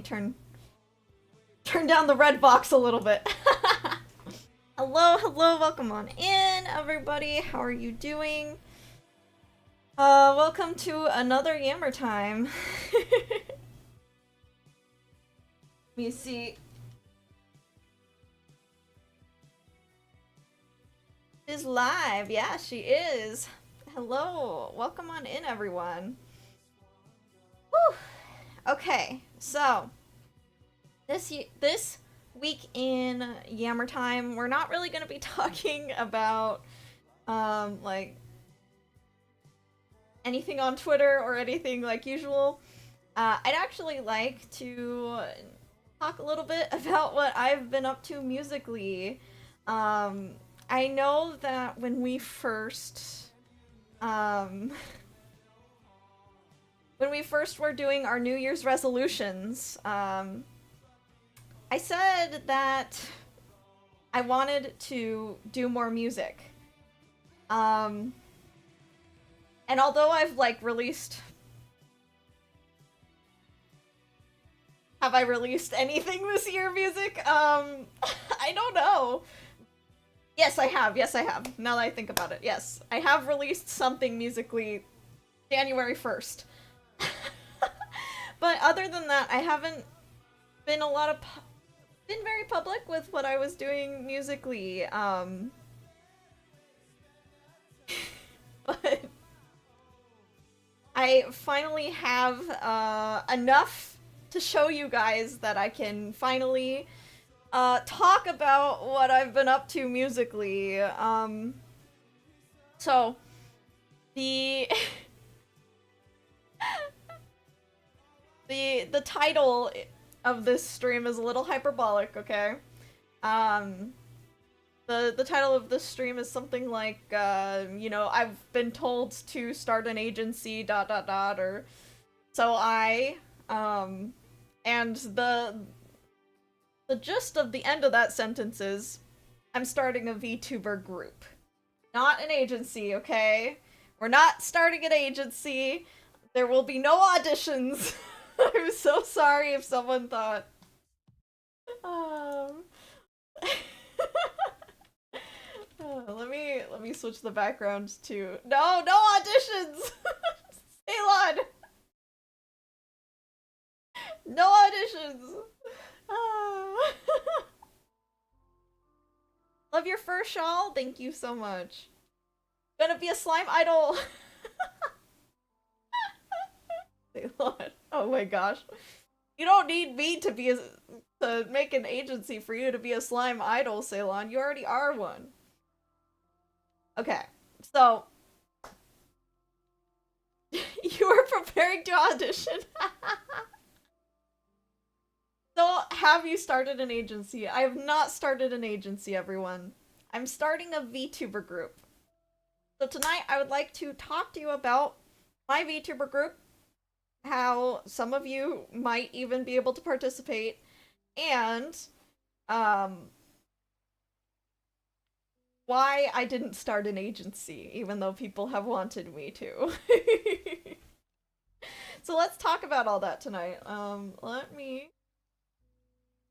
turn down the red box a little bit. Hello, hello, welcome on in, everybody. How are you doing? Welcome to another Yammer time. Let me see. She's live. Yeah, she is. Hello, welcome on in, everyone. Whew. Okay, so this week in Yammer time, we're not really going to be talking about like anything on Twitter or anything like usual. I'd actually like to talk a little bit about what I've been up to musically. I know that when we first were doing our New Year's resolutions, I said that I wanted to do more music. And although I've like released... Have I released anything this year, music? I don't know. Yes, I have. Yes, I have. Now that I think about it, yes. I have released something musically January 1st. But other than that, I haven't been been very public with what I was doing musically. But I finally have enough to show you guys that I can finally talk about what I've been up to musically. So the the title of this stream is a little hyperbolic, okay? The title of this stream is something like, you know, I've been told to start an agency, ... or so and the gist of the end of that sentence is, I'm starting a VTuber group. Not an agency, okay? We're not starting an agency. There will be no auditions. I'm so sorry if someone thought. Let me switch the background to no auditions. Ceylon. No auditions. Love your fur shawl. Thank you so much. Gonna be a slime idol. Ceylon. Oh my gosh. You don't need me to be to make an agency for you to be a slime idol, Ceylon. You already are one. Okay, so you were preparing to audition. So, have you started an agency? I have not started an agency, everyone. I'm starting a VTuber group. So tonight, I would like to talk to you about my VTuber group, how some of you might even be able to participate, and why I didn't start an agency, even though people have wanted me to. So let's talk about all that tonight. Let me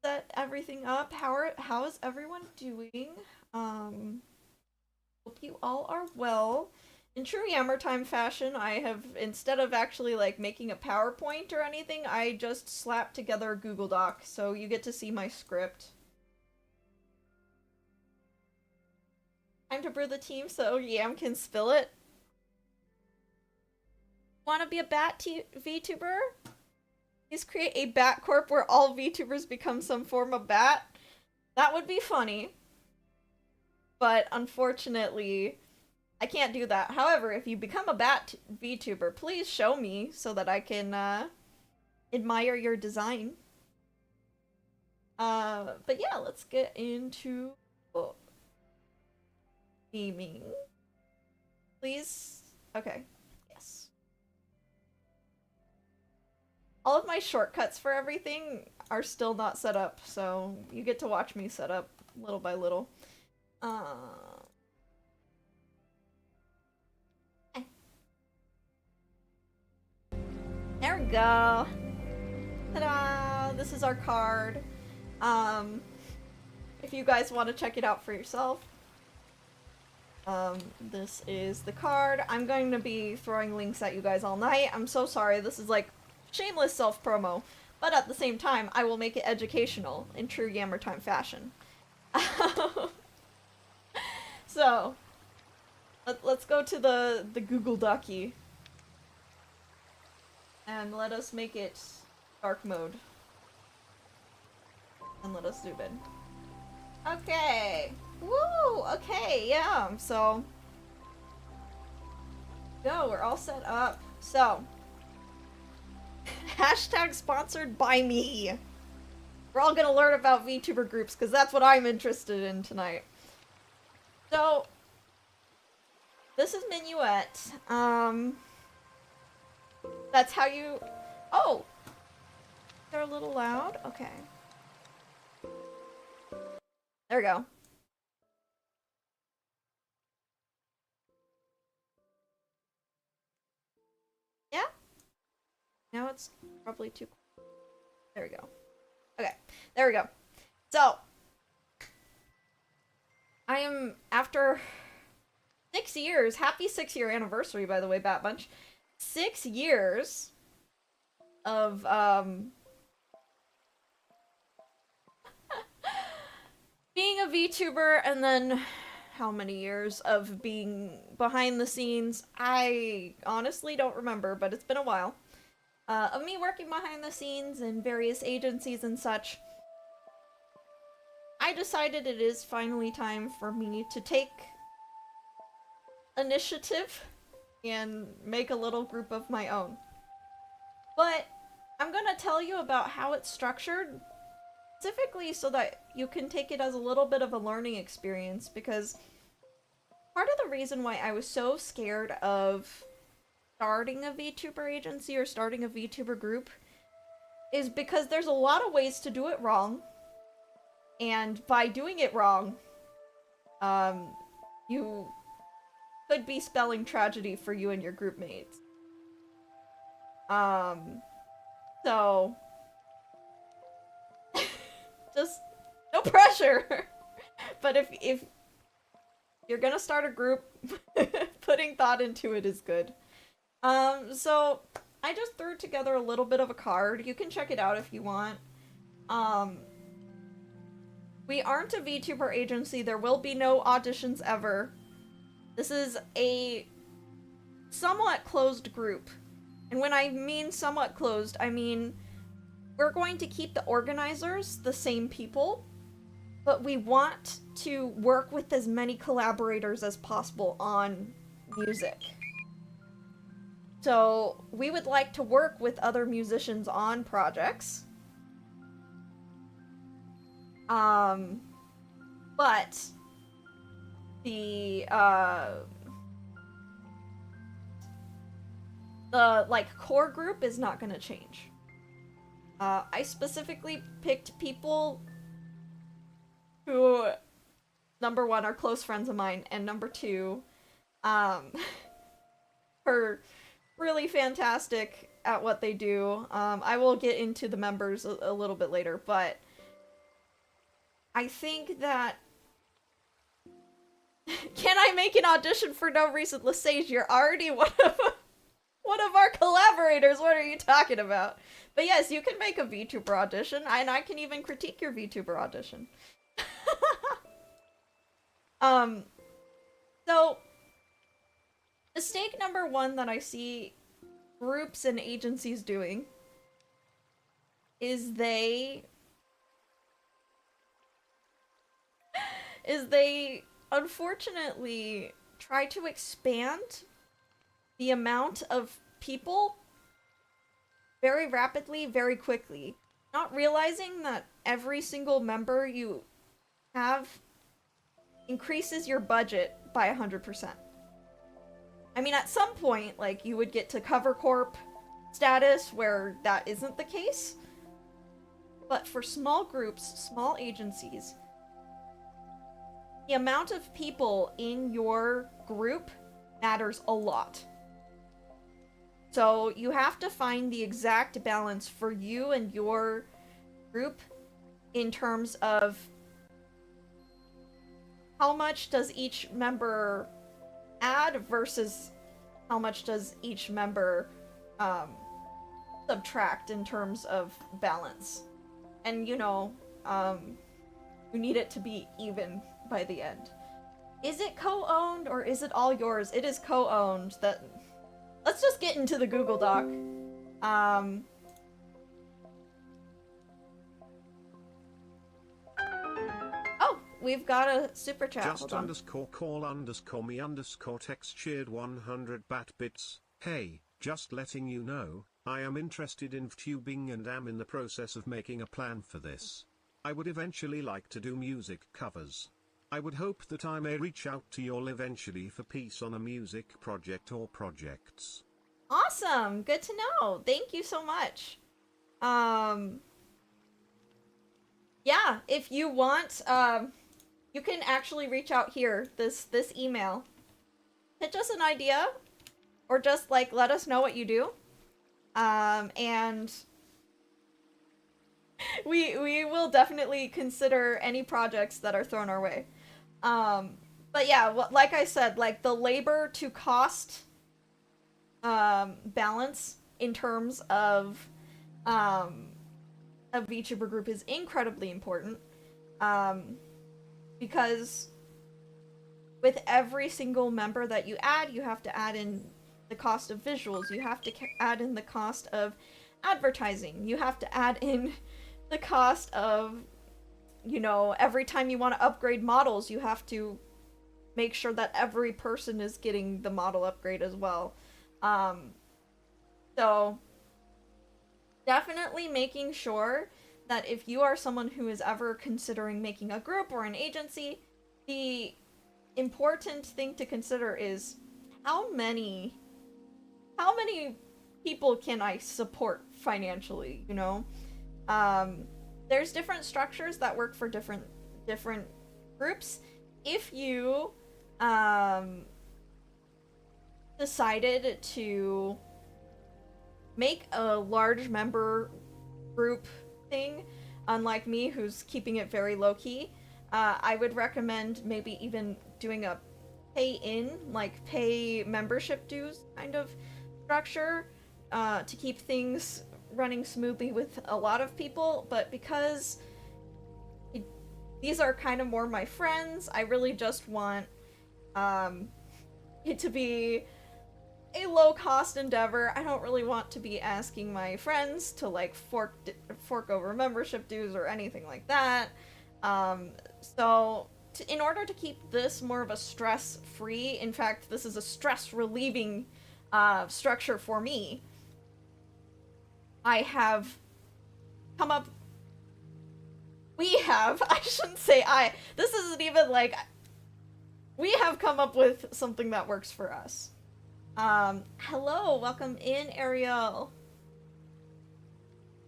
set everything up. How is everyone doing? Hope you all are well. In true Yammer Time fashion, I have, instead of actually like making a PowerPoint or anything, I just slapped together a Google Doc, so you get to see my script. Time to brew the team so Yam can spill it. Want to be a VTuber? Please create a bat corp where all VTubers become some form of bat. That would be funny. But unfortunately, I can't do that. However, if you become a bat VTuber, please show me so that I can admire your design. But yeah, let's get into theming. Please? Okay. Yes. All of my shortcuts for everything are still not set up, so you get to watch me set up little by little. There we go. Ta-da! This is our card. If you guys want to check it out for yourself. This is the card. I'm going to be throwing links at you guys all night. I'm so sorry, this is like shameless self-promo. But at the same time, I will make it educational in true Yammer Time fashion. So, let's go to the Google Ducky. And let us make it dark mode. And let us zoom in. Okay. Woo! Okay, yeah, so... Go, we're all set up. So... Hashtag sponsored by me. We're all gonna learn about VTuber groups, because that's what I'm interested in tonight. So... This is Minuet. That's how you... Oh! They're a little loud? Okay. There we go. Yeah? Now it's probably too... There we go. Okay, there we go. So, I am, after 6 years, happy 6-year anniversary, by the way, Bat Bunch. 6 years of, being a VTuber, and then how many years of being behind the scenes? I honestly don't remember, but it's been a while. Of me working behind the scenes in various agencies and such. I decided it is finally time for me to take initiative and make a little group of my own. But I'm gonna tell you about how it's structured, specifically so that you can take it as a little bit of a learning experience, because part of the reason why I was so scared of starting a VTuber agency or starting a VTuber group is because there's a lot of ways to do it wrong, and by doing it wrong, you could be spelling tragedy for you and your group mates. So just no pressure. But if you're gonna start a group, putting thought into it is good. So I just threw together a little bit of a card. You can check it out if you want. We aren't a VTuber agency. There will be no auditions ever. This is a somewhat closed group. And when I mean somewhat closed, I mean we're going to keep the organizers the same people, but we want to work with as many collaborators as possible on music. So we would like to work with other musicians on projects. But the like core group is not gonna change. I specifically picked people who, number one, are close friends of mine, and number two, are really fantastic at what they do. I will get into the members a little bit later, but I think that... Can I make an audition for no reason? Lesage, you're already one of our collaborators. What are you talking about? But yes, you can make a VTuber audition, and I can even critique your VTuber audition. So mistake number one that I see groups and agencies doing is they unfortunately try to expand the amount of people very rapidly, very quickly, not realizing that every single member you have increases your budget by 100%. I mean, at some point, like, you would get to cover corp status where that isn't the case. But for small groups, small agencies, the amount of people in your group matters a lot. So you have to find the exact balance for you and your group in terms of how much does each member add versus how much does each member um, subtract in terms of balance. And you need it to be even by the end. Is it co-owned or is it all yours? It is co-owned. That Let's just get into the Google Doc. Oh, we've got a super chat. Just underscore call underscore me underscore text cheered 100 bat bits. Hey, just letting you know, I am interested in VTubing and am in the process of making a plan for this. I would eventually like to do music covers. I would hope that I may reach out to y'all eventually for piece on a music project or projects. Awesome! Good to know. Thank you so much. Yeah, if you want, you can actually reach out here, this email. Pitch us an idea, or just, like, let us know what you do. And we will definitely consider any projects that are thrown our way. But yeah, like I said, like, the labor to cost balance in terms of a VTuber group is incredibly important, because with every single member that you have to add in the cost of visuals, you have to add in the cost of advertising, you have to add in the cost of, every time you want to upgrade models, you have to make sure that every person is getting the model upgrade as well. So definitely making sure that if you are someone who is ever considering making a group or an agency, the important thing to consider is how many people can I support financially, There's different structures that work for different groups. If you decided to make a large member group thing, unlike me who's keeping it very low-key, I would recommend maybe even doing a pay membership dues kind of structure to keep things running smoothly with a lot of people. But because these are kind of more my friends, I really just want it to be a low-cost endeavor. I don't really want to be asking my friends to, like, fork over membership dues or anything like that. So in order to keep this more of a stress-free, in fact, this is a stress-relieving structure for me, I have come up... I shouldn't say I. This isn't even, like... We have come up with something that works for us. Hello, welcome in, Ariel.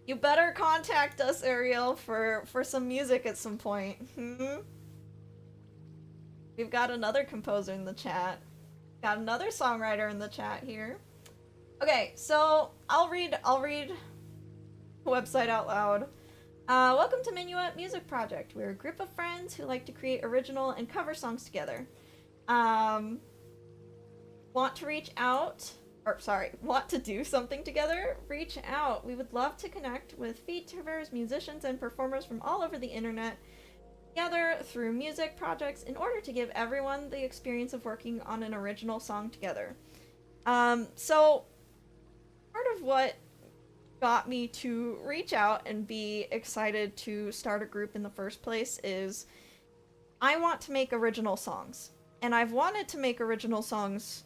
You better contact us, Ariel, for some music at some point. We've got another composer in the chat. Got another songwriter in the chat here. Okay, so I'll read the website out loud. Welcome to Minuet Music Project. We're a group of friends who like to create original and cover songs together. Want to do something together? Reach out. We would love to connect with VTubers, musicians, and performers from all over the internet together through music projects in order to give everyone the experience of working on an original song together. So part of what got me to reach out and be excited to start a group in the first place is I want to make original songs. And I've wanted to make original songs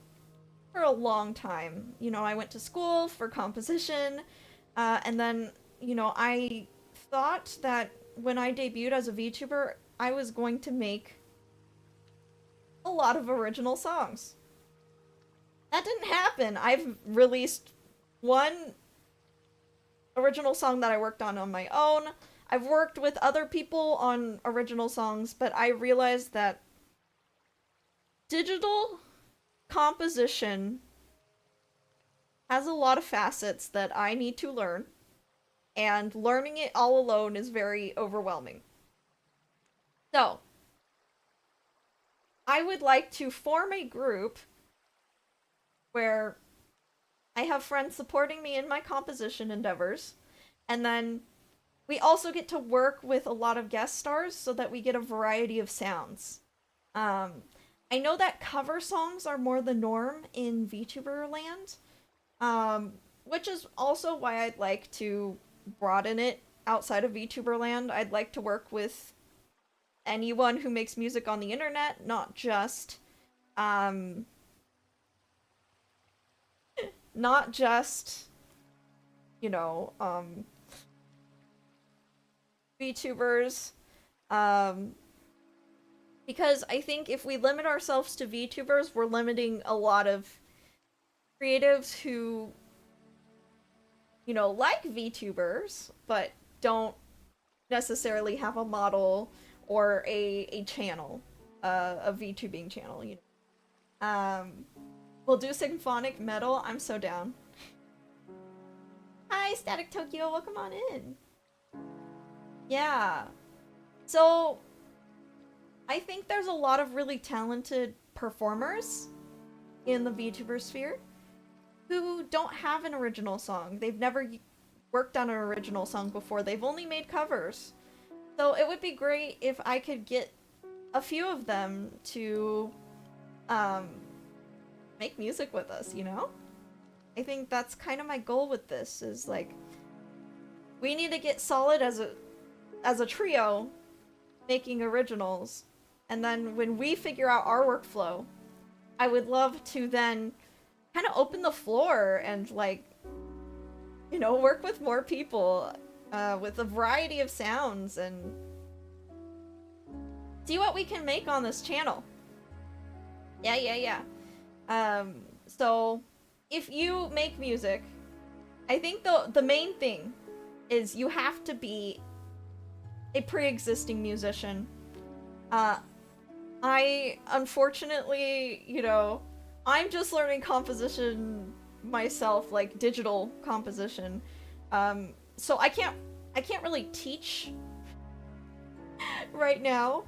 for a long time. I went to school for composition, and then, I thought that when I debuted as a VTuber, I was going to make a lot of original songs. That didn't happen. I've released one original song that I worked on my own. I've worked with other people on original songs, but I realized that digital composition has a lot of facets that I need to learn, and learning it all alone is very overwhelming. So, I would like to form a group where I have friends supporting me in my composition endeavors, and then we also get to work with a lot of guest stars so that we get a variety of sounds. Um, I know that cover songs are more the norm in VTuber land, which is also why I'd like to broaden it outside of VTuber land. I'd like to work with anyone who makes music on the internet, not just um not just, you know, VTubers. Um because I think if we limit ourselves to VTubers, we're limiting a lot of creatives who, like VTubers, but don't necessarily have a model or a channel, a VTubing channel, We'll do symphonic metal. I'm so down. Hi, Static Tokyo. Welcome on in. Yeah. So, I think there's a lot of really talented performers in the VTuber sphere who don't have an original song. They've never worked on an original song before. They've only made covers. So it would be great if I could get a few of them to make music with us, I think that's kind of my goal with this, is like, we need to get solid as a trio making originals, and then when we figure out our workflow, I would love to then kind of open the floor and, like, work with more people with a variety of sounds and see what we can make on this channel. Yeah. So if you make music, I think the main thing is you have to be a pre-existing musician. I unfortunately, I'm just learning composition myself, like digital composition. So I can't really teach right now.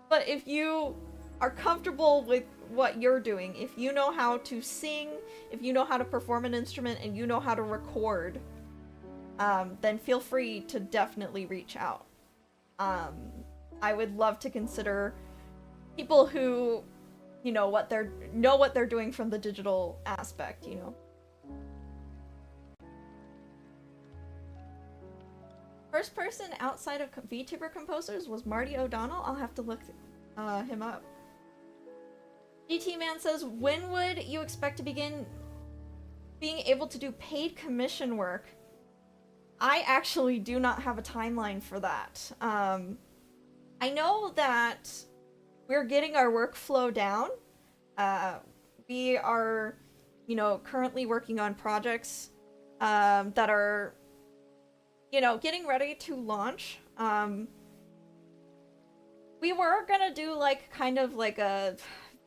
But if you are comfortable with what you're doing, if you know how to sing, if you know how to perform an instrument, and you know how to record, then feel free to definitely reach out. I would love to consider people who, know what they're doing from the digital aspect, First person outside of VTuber composers was Marty O'Donnell. I'll have to look him up. GT Man says, when would you expect to begin being able to do paid commission work? I actually do not have a timeline for that. I know that we're getting our workflow down. We are, currently working on projects that are, getting ready to launch. We were gonna do, like, kind of like a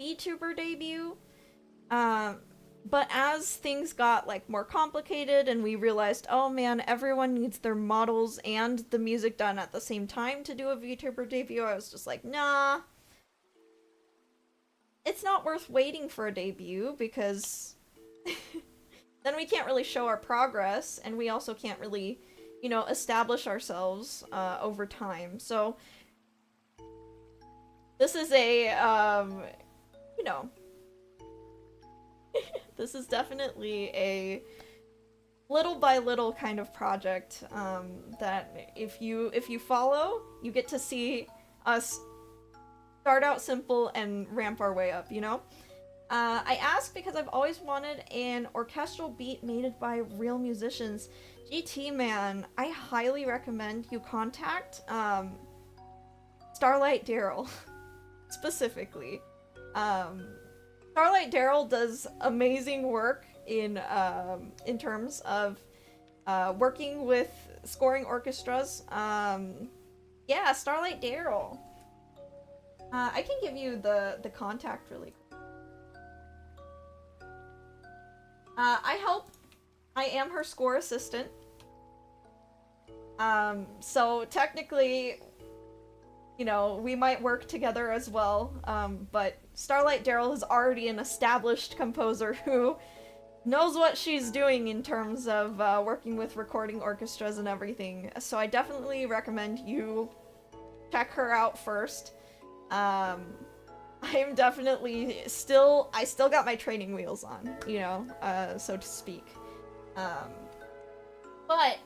VTuber debut, but as things got, like, more complicated and we realized, oh man, everyone needs their models and the music done at the same time to do a VTuber debut, I was just like, nah. It's not worth waiting for a debut, because then we can't really show our progress, and we also can't really, establish ourselves over time. So this is a, this is definitely a little by little kind of project that if you follow, you get to see us start out simple and ramp our way up, I ask because I've always wanted an orchestral beat made by real musicians. GT Man, I highly recommend you contact Starlight Daryl specifically. Starlight Daryl does amazing work in terms of working with scoring orchestras. Yeah, Starlight Daryl. I can give you the contact really quick. I am her score assistant. So technically, you know, we might work together as well. But Starlight Daryl is already an established composer who knows what she's doing in terms of working with recording orchestras and everything. So I definitely recommend you check her out first. I'm definitely I still got my training wheels on, you know, so to speak. But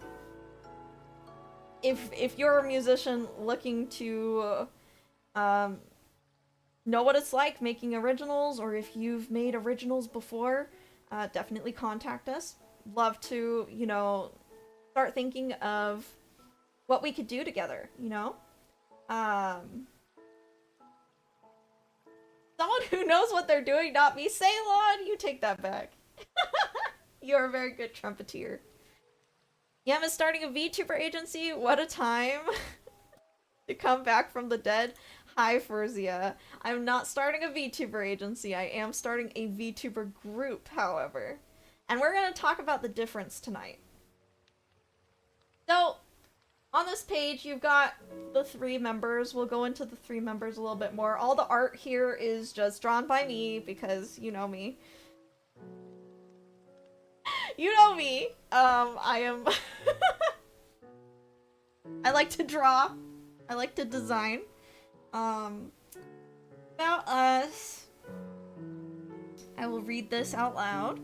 if you're a musician looking to know what it's like making originals, or if you've made originals before, definitely contact us. Love to, you know, start thinking of what we could do together, you know? Someone who knows what they're doing, not me. Ceylon, you take that back. You're a very good trumpeter. Yam is starting a VTuber agency. What a time to come back from the dead. Hi, Furzia. I'm not starting a VTuber agency. I am starting a VTuber group, however. And we're going to talk about the difference tonight. So, on this page, you've got the 3 members. We'll go into the 3 members a little bit more. All the art here is just drawn by me, because you know me. You know me. I am... I like to draw. I like to design. About us. I will read this out loud.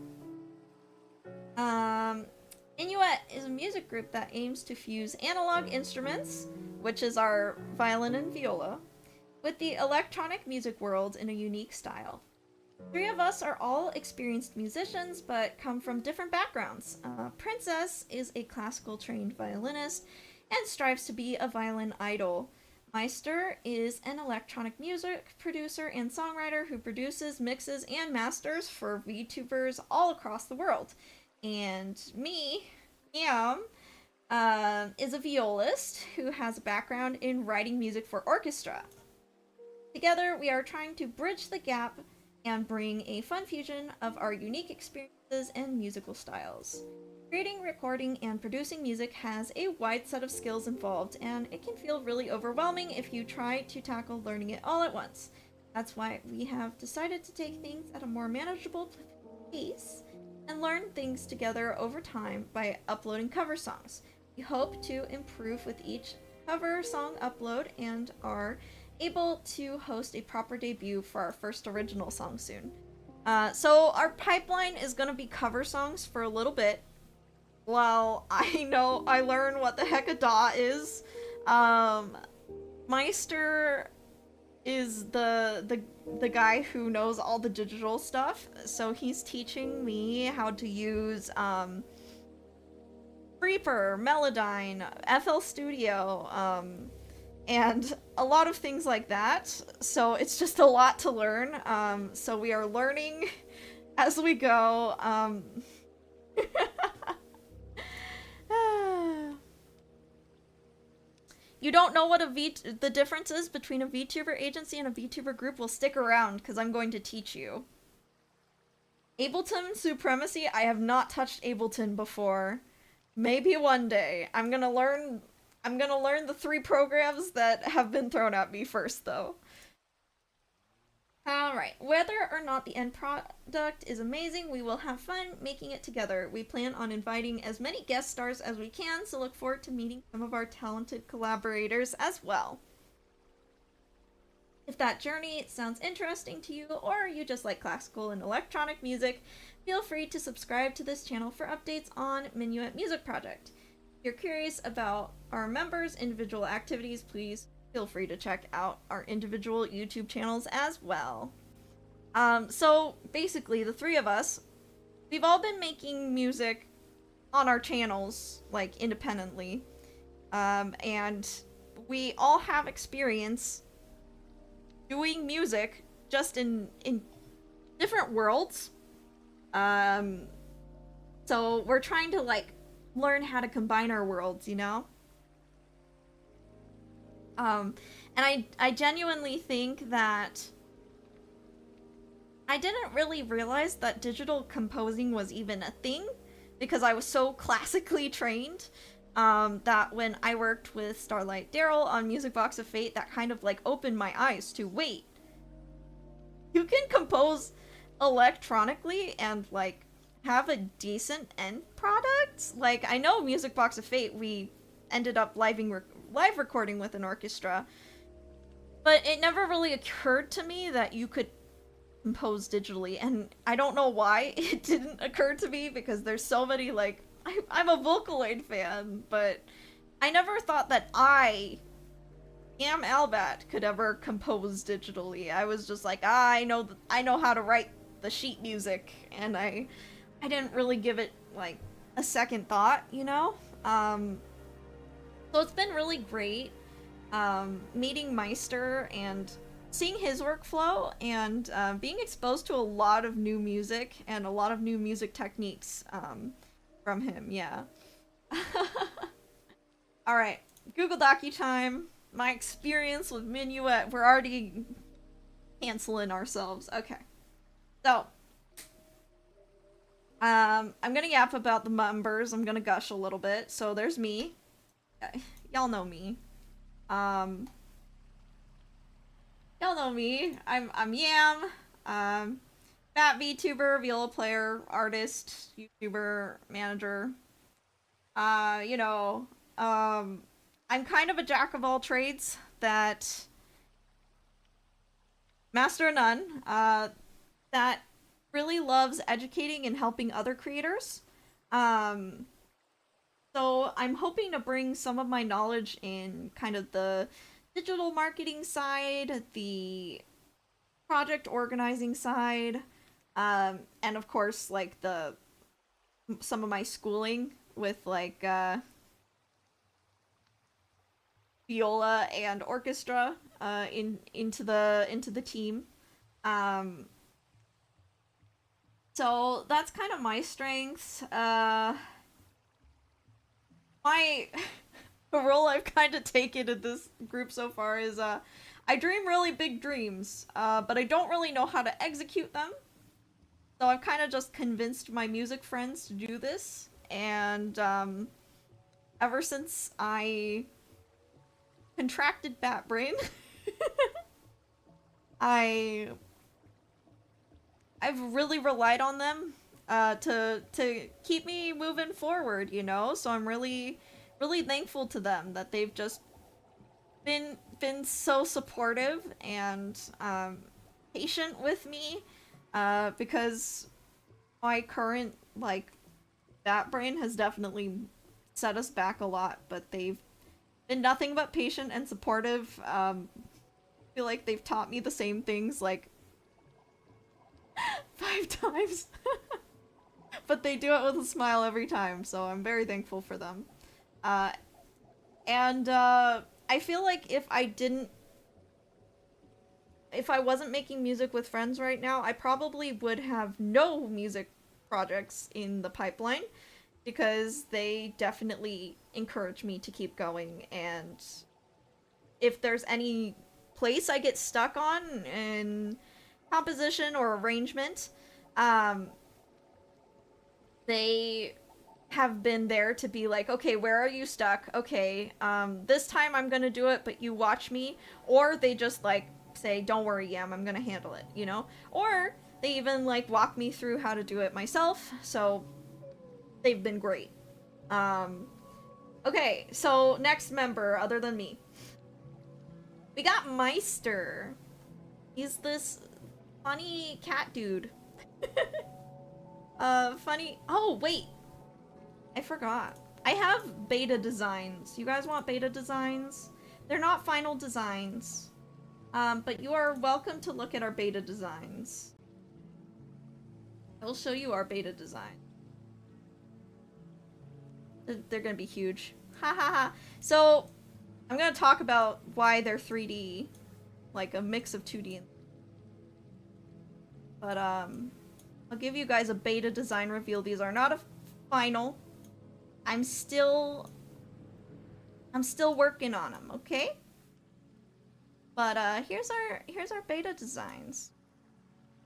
Inuit is a music group that aims to fuse analog instruments, which is our violin and viola, with the electronic music world in a unique style. 3 of us are all experienced musicians, but come from different backgrounds. Princess is a classical trained violinist and strives to be a violin idol. Meister is an electronic music producer and songwriter who produces, mixes, and masters for VTubers all across the world. And me, Yam, is a violist who has a background in writing music for orchestra. Together, we are trying to bridge the gap and bring a fun fusion of our unique experiences and musical styles. Creating, recording, and producing music has a wide set of skills involved, and it can feel really overwhelming if you try to tackle learning it all at once. That's why we have decided to take things at a more manageable pace and learn things together over time by uploading cover songs. We hope to improve with each cover song upload and are able to host a proper debut for our first original song soon. So our pipeline is going to be cover songs for a little bit, while I learn what the heck a DAW is. Meister is the guy who knows all the digital stuff, so he's teaching me how to use Reaper, Melodyne, FL Studio, and a lot of things like that. So it's just a lot to learn. So we are learning as we go. You don't know what the difference is between a VTuber agency and a VTuber group? Well, stick around, because I'm going to teach you. Ableton Supremacy, I have not touched Ableton before. Maybe one day. I'm gonna learn the 3 programs that have been thrown at me first, though. Alright, whether or not the end product is amazing, we will have fun making it together. We plan on inviting as many guest stars as we can, so look forward to meeting some of our talented collaborators as well. If that journey sounds interesting to you, or you just like classical and electronic music, feel free to subscribe to this channel for updates on Minuet Music Project. If you're curious about our members' individual activities, please feel free to check out our individual YouTube channels as well. So basically, the 3 of us, we've all been making music on our channels, like, independently. And we all have experience doing music just in different worlds. So we're trying to, like, learn how to combine our worlds, you know? And I genuinely think that I didn't really realize that digital composing was even a thing because I was so classically trained that when I worked with Starlight Daryl on Music Box of Fate, that kind of like opened my eyes to wait, you can compose electronically and like have a decent end product. Like I know Music Box of Fate, we ended up live recording with an orchestra, but it never really occurred to me that you could compose digitally, and I don't know why it didn't occur to me because there's so many like I'm a Vocaloid fan, but I never thought that I am Albat could ever compose digitally. I was just like, I know how to write the sheet music, and I didn't really give it like a second thought, you know? So it's been really great meeting Meister and seeing his workflow and being exposed to a lot of new music and a lot of new music techniques from him, yeah. Alright, Google Docu time. My experience with Minuet, we're already canceling ourselves. Okay. So, I'm gonna yap about the members. I'm gonna gush a little bit. So there's me. Y'all know me. Y'all know me. I'm Yam. Fat VTuber, viola player, artist, YouTuber, manager. You know, I'm kind of a jack of all trades that master of none, that really loves educating and helping other creators. So I'm hoping to bring some of my knowledge in kind of the digital marketing side, the project organizing side, and of course like some of my schooling with like viola and orchestra into the team. So that's kind of my strengths. My role I've kind of taken in this group so far is I dream really big dreams, but I don't really know how to execute them. So I've kind of just convinced my music friends to do this, and ever since I contracted bat brain, I've really relied on them to keep me moving forward, you know? So I'm really thankful to them that they've just been so supportive and patient with me, because my current like bat brain has definitely set us back a lot, but they've been nothing but patient and supportive. I feel like they've taught me the same things like 5 times. But they do it with a smile every time, so I'm very thankful for them. And I feel like if I wasn't making music with friends right now, I probably would have no music projects in the pipeline, because they definitely encourage me to keep going, and if there's any place I get stuck on in composition or arrangement, they have been there to be like, okay, where are you stuck? Okay, this time I'm gonna do it, but you watch me. Or they just like say, don't worry, Yam, I'm gonna handle it, you know? Or they even like walk me through how to do it myself, so they've been great. Okay, so next member other than me. We got Meister. He's this funny cat dude. Funny. Oh, wait. I forgot. I have beta designs. You guys want beta designs? They're not final designs. But you are welcome to look at our beta designs. I'll show you our beta design. They're gonna be huge. Ha ha ha. So, I'm gonna talk about why they're 3D. Like a mix of 2D and... But, I'll give you guys a beta design reveal. These are not a final. I'm still working on them, okay? But here's our beta designs.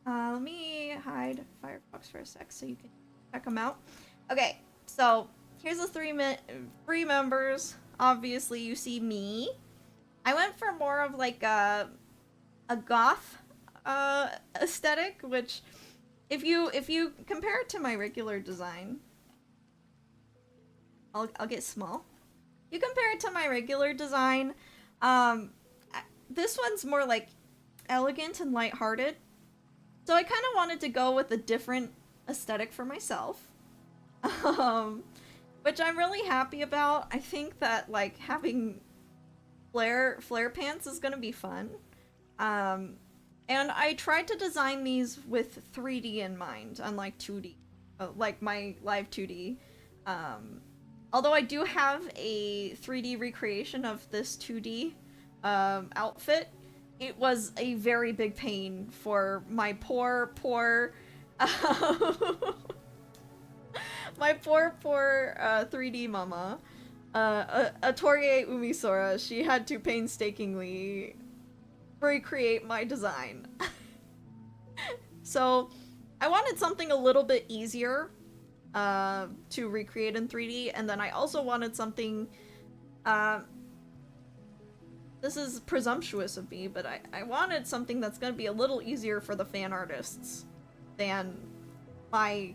Let me hide Firefox for a sec so you can check them out. Okay, so here's the three members. Obviously, you see me. I went for more of like a goth aesthetic, which if you compare it to my regular design, I'll get small. You compare it to my regular design, this one's more like elegant and lighthearted. So I kind of wanted to go with a different aesthetic for myself. Which I'm really happy about. I think that like having flare pants is gonna be fun. And I tried to design these with 3D in mind, unlike 2D, like my live 2D. Although I do have a 3D recreation of this 2D outfit, it was a very big pain for my poor my poor 3D mama. Atorie Umisora, she had to painstakingly recreate my design. So, I wanted something a little bit easier to recreate in 3D, and then I also wanted something, this is presumptuous of me, but I wanted something that's gonna be a little easier for the fan artists than my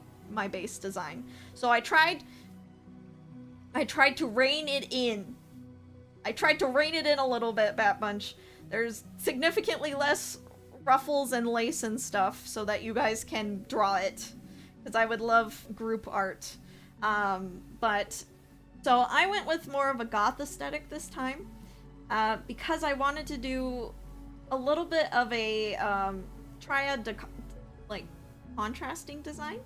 base design. So I tried to rein it in. I tried to rein it in a little bit, Bat Bunch. There's significantly less ruffles and lace and stuff so that you guys can draw it. Because I would love group art. But, so I went with more of a goth aesthetic this time. Because I wanted to do a little bit of a triad, like, contrasting design.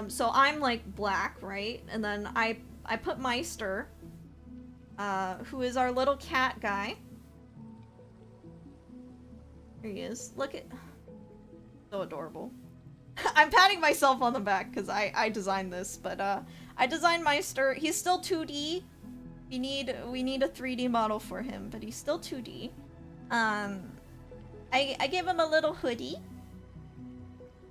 So I'm like black, right? And then I put Meister, who is our little cat guy. Here he is. Look at... So adorable. I'm patting myself on the back because I designed this, but I designed Meister. He's still 2D. We need a 3D model for him, but he's still 2D. I gave him a little hoodie.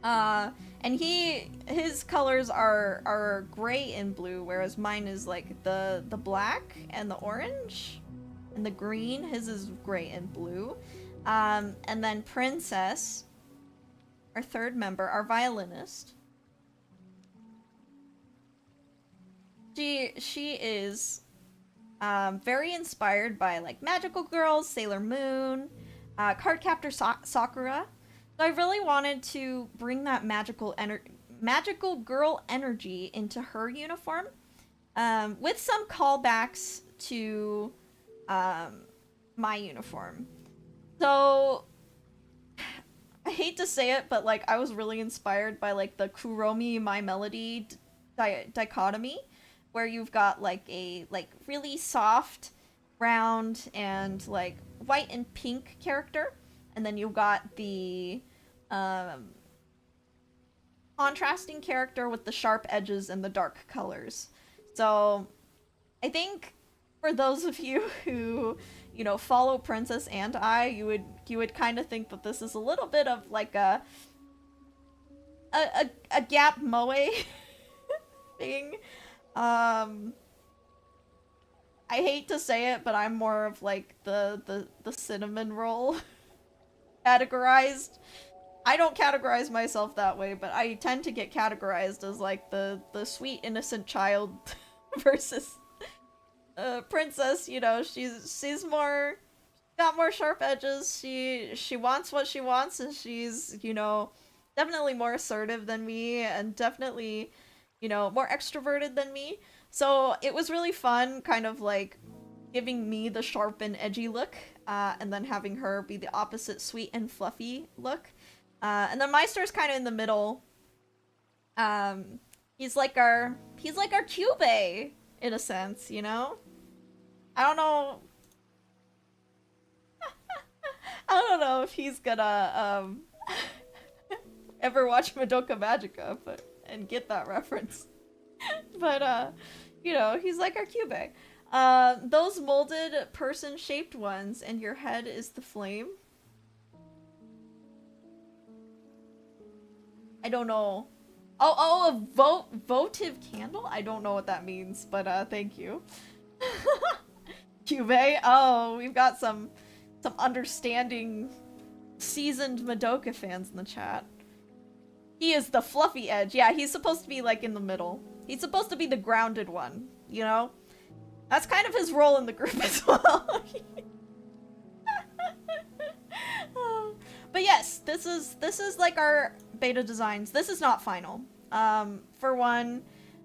And his colors are gray and blue, whereas mine is like the black and the orange and the green. His is gray and blue. And then Princess, our third member, our violinist. She is very inspired by like Magical Girls, Sailor Moon, Cardcaptor Sakura. So I really wanted to bring that magical girl energy into her uniform, with some callbacks to my uniform. So I hate to say it, but like I was really inspired by like the Kuromi My Melody dichotomy, where you've got like a really soft, round, and like white and pink character. And then you've got the contrasting character with the sharp edges and the dark colors. So I think for those of you who, you know, follow Princess and you would kind of think that this is a little bit of like a Gap Moe thing. I hate to say it, but I'm more of like the cinnamon roll categorized. I don't categorize myself that way, but I tend to get categorized as like the sweet innocent child versus Princess. You know, she's more got more sharp edges. She wants what she wants, and she's, you know, definitely more assertive than me, and definitely, you know, more extroverted than me. So it was really fun, kind of like giving me the sharp and edgy look, and then having her be the opposite, sweet and fluffy look. And then Meister's kind of in the middle. He's like our Cube in a sense, you know? I don't know. I don't know if he's gonna ever watch Madoka Magica and get that reference. But you know, he's like our Cube. Those molded person-shaped ones, and your head is the flame. I don't know. A votive candle? I don't know what that means, but thank you. Cube. Oh, we've got some understanding seasoned Madoka fans in the chat. He is the fluffy edge. Yeah, he's supposed to be like in the middle. He's supposed to be the grounded one, you know? That's kind of his role in the group as well. But yes, this is like our beta designs. This is not final. For one,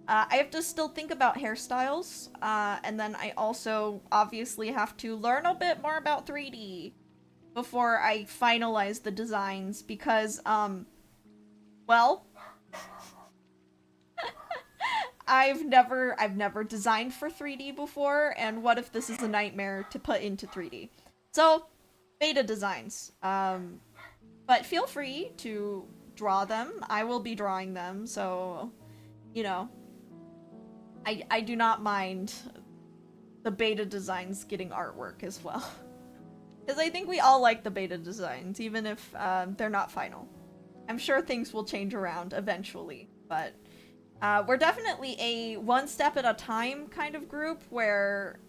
I have to still think about hairstyles, and then I also obviously have to learn a bit more about 3D before I finalize the designs because, well, I've never designed for 3D before, and what if this is a nightmare to put into 3D? So, beta designs. But feel free to draw them. I will be drawing them, so, you know, I do not mind the beta designs getting artwork as well. Because I think we all like the beta designs, even if they're not final. I'm sure things will change around eventually, but we're definitely a one step at a time kind of group where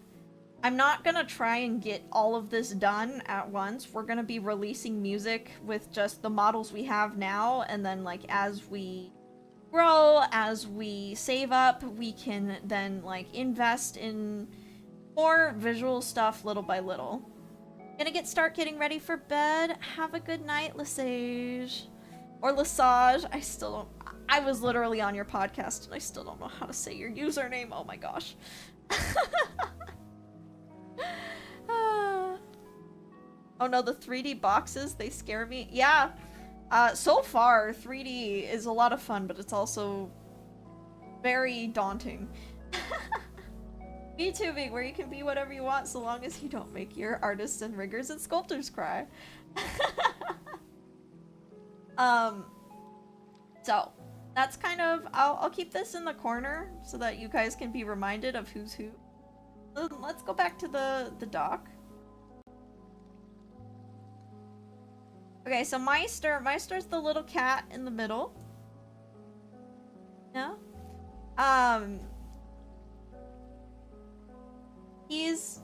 I'm not gonna try and get all of this done at once. We're gonna be releasing music with just the models we have now, and then like as we grow, as we save up, we can then like invest in more visual stuff little by little. Gonna start getting ready for bed. Have a good night, Lesage. Or Lesage. I was literally on your podcast and I still don't know how to say your username. Oh my gosh. Oh no, the 3D boxes, they scare me. Yeah. So far, 3D is a lot of fun, but it's also very daunting. VTubing, where you can be whatever you want so long as you don't make your artists and riggers and sculptors cry. So that's kind of, I'll keep this in the corner so that you guys can be reminded of who's who. Let's go back to the dock. Okay, so Meister's the little cat in the middle. Yeah. He's...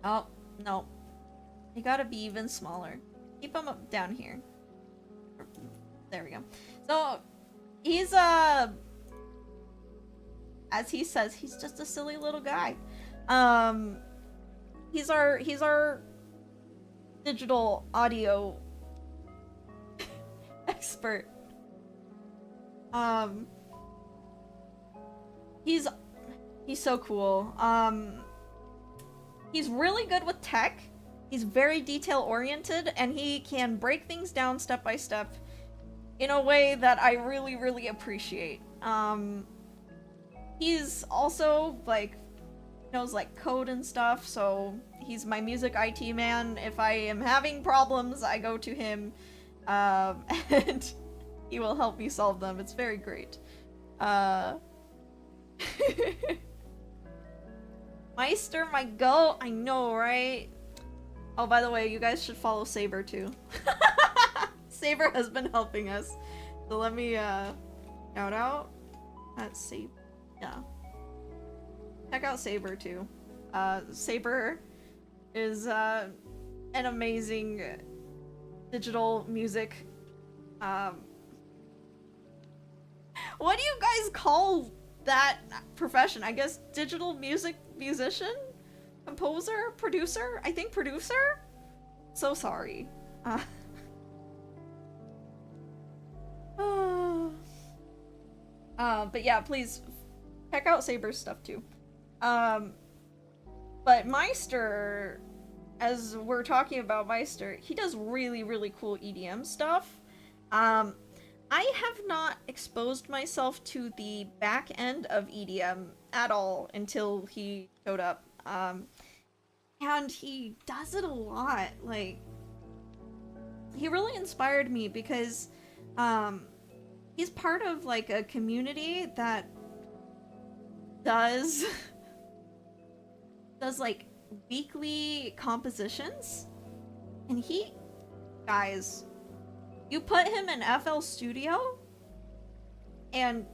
Oh, no. You gotta be even smaller. Keep him up down here. There we go. So, he's, as he says, he's just a silly little guy. He's our digital audio expert. He's so cool. He's really good with tech. He's very detail oriented, and he can break things down step by step in a way that I really, really appreciate. He's also like knows like code and stuff, so he's my music IT man. If I am having problems, I go to him, and he will help me solve them. It's very great. Meister, my goat. I know, right? Oh, by the way, you guys should follow Saber too. Saber has been helping us. So let me shout out at Saber. Yeah. Check out Saber too. Saber is an amazing digital music. What do you guys call that profession? I guess digital music musician? Composer? Producer? I think producer? So sorry. But yeah, please check out Saber's stuff too. But Meister, as we're talking about Meister, he does really, really cool EDM stuff. I have not exposed myself to the back end of EDM at all until he showed up. And he does it a lot. Like, he really inspired me because, he's part of, like, a community that does like, weekly compositions. And guys, You put him in FL Studio, and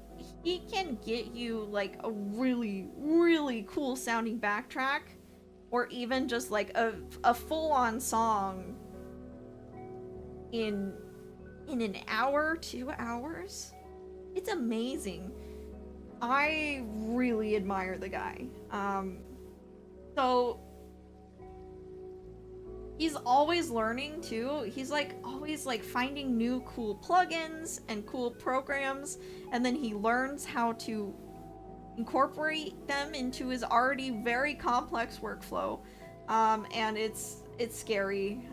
he can get you like a really, really cool sounding backtrack, or even just like a full-on song in an hour, 2 hours. It's amazing. I really admire the guy. So he's always learning too. He's like always like finding new cool plugins and cool programs, and then he learns how to incorporate them into his already very complex workflow. And it's scary.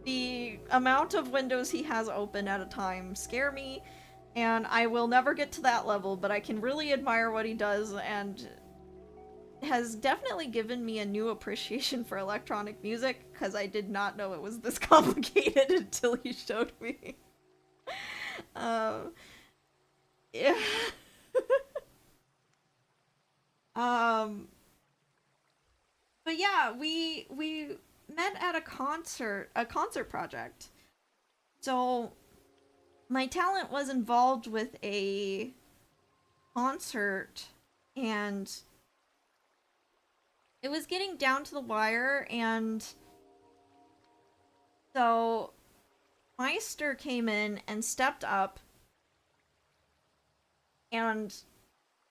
The amount of windows he has open at a time scare me, and I will never get to that level, but I can really admire what he does, and has definitely given me a new appreciation for electronic music, because I did not know it was this complicated until he showed me. Yeah. But yeah, we met at a concert project. So my talent was involved with a concert, and it was getting down to the wire, and so Meister came in and stepped up and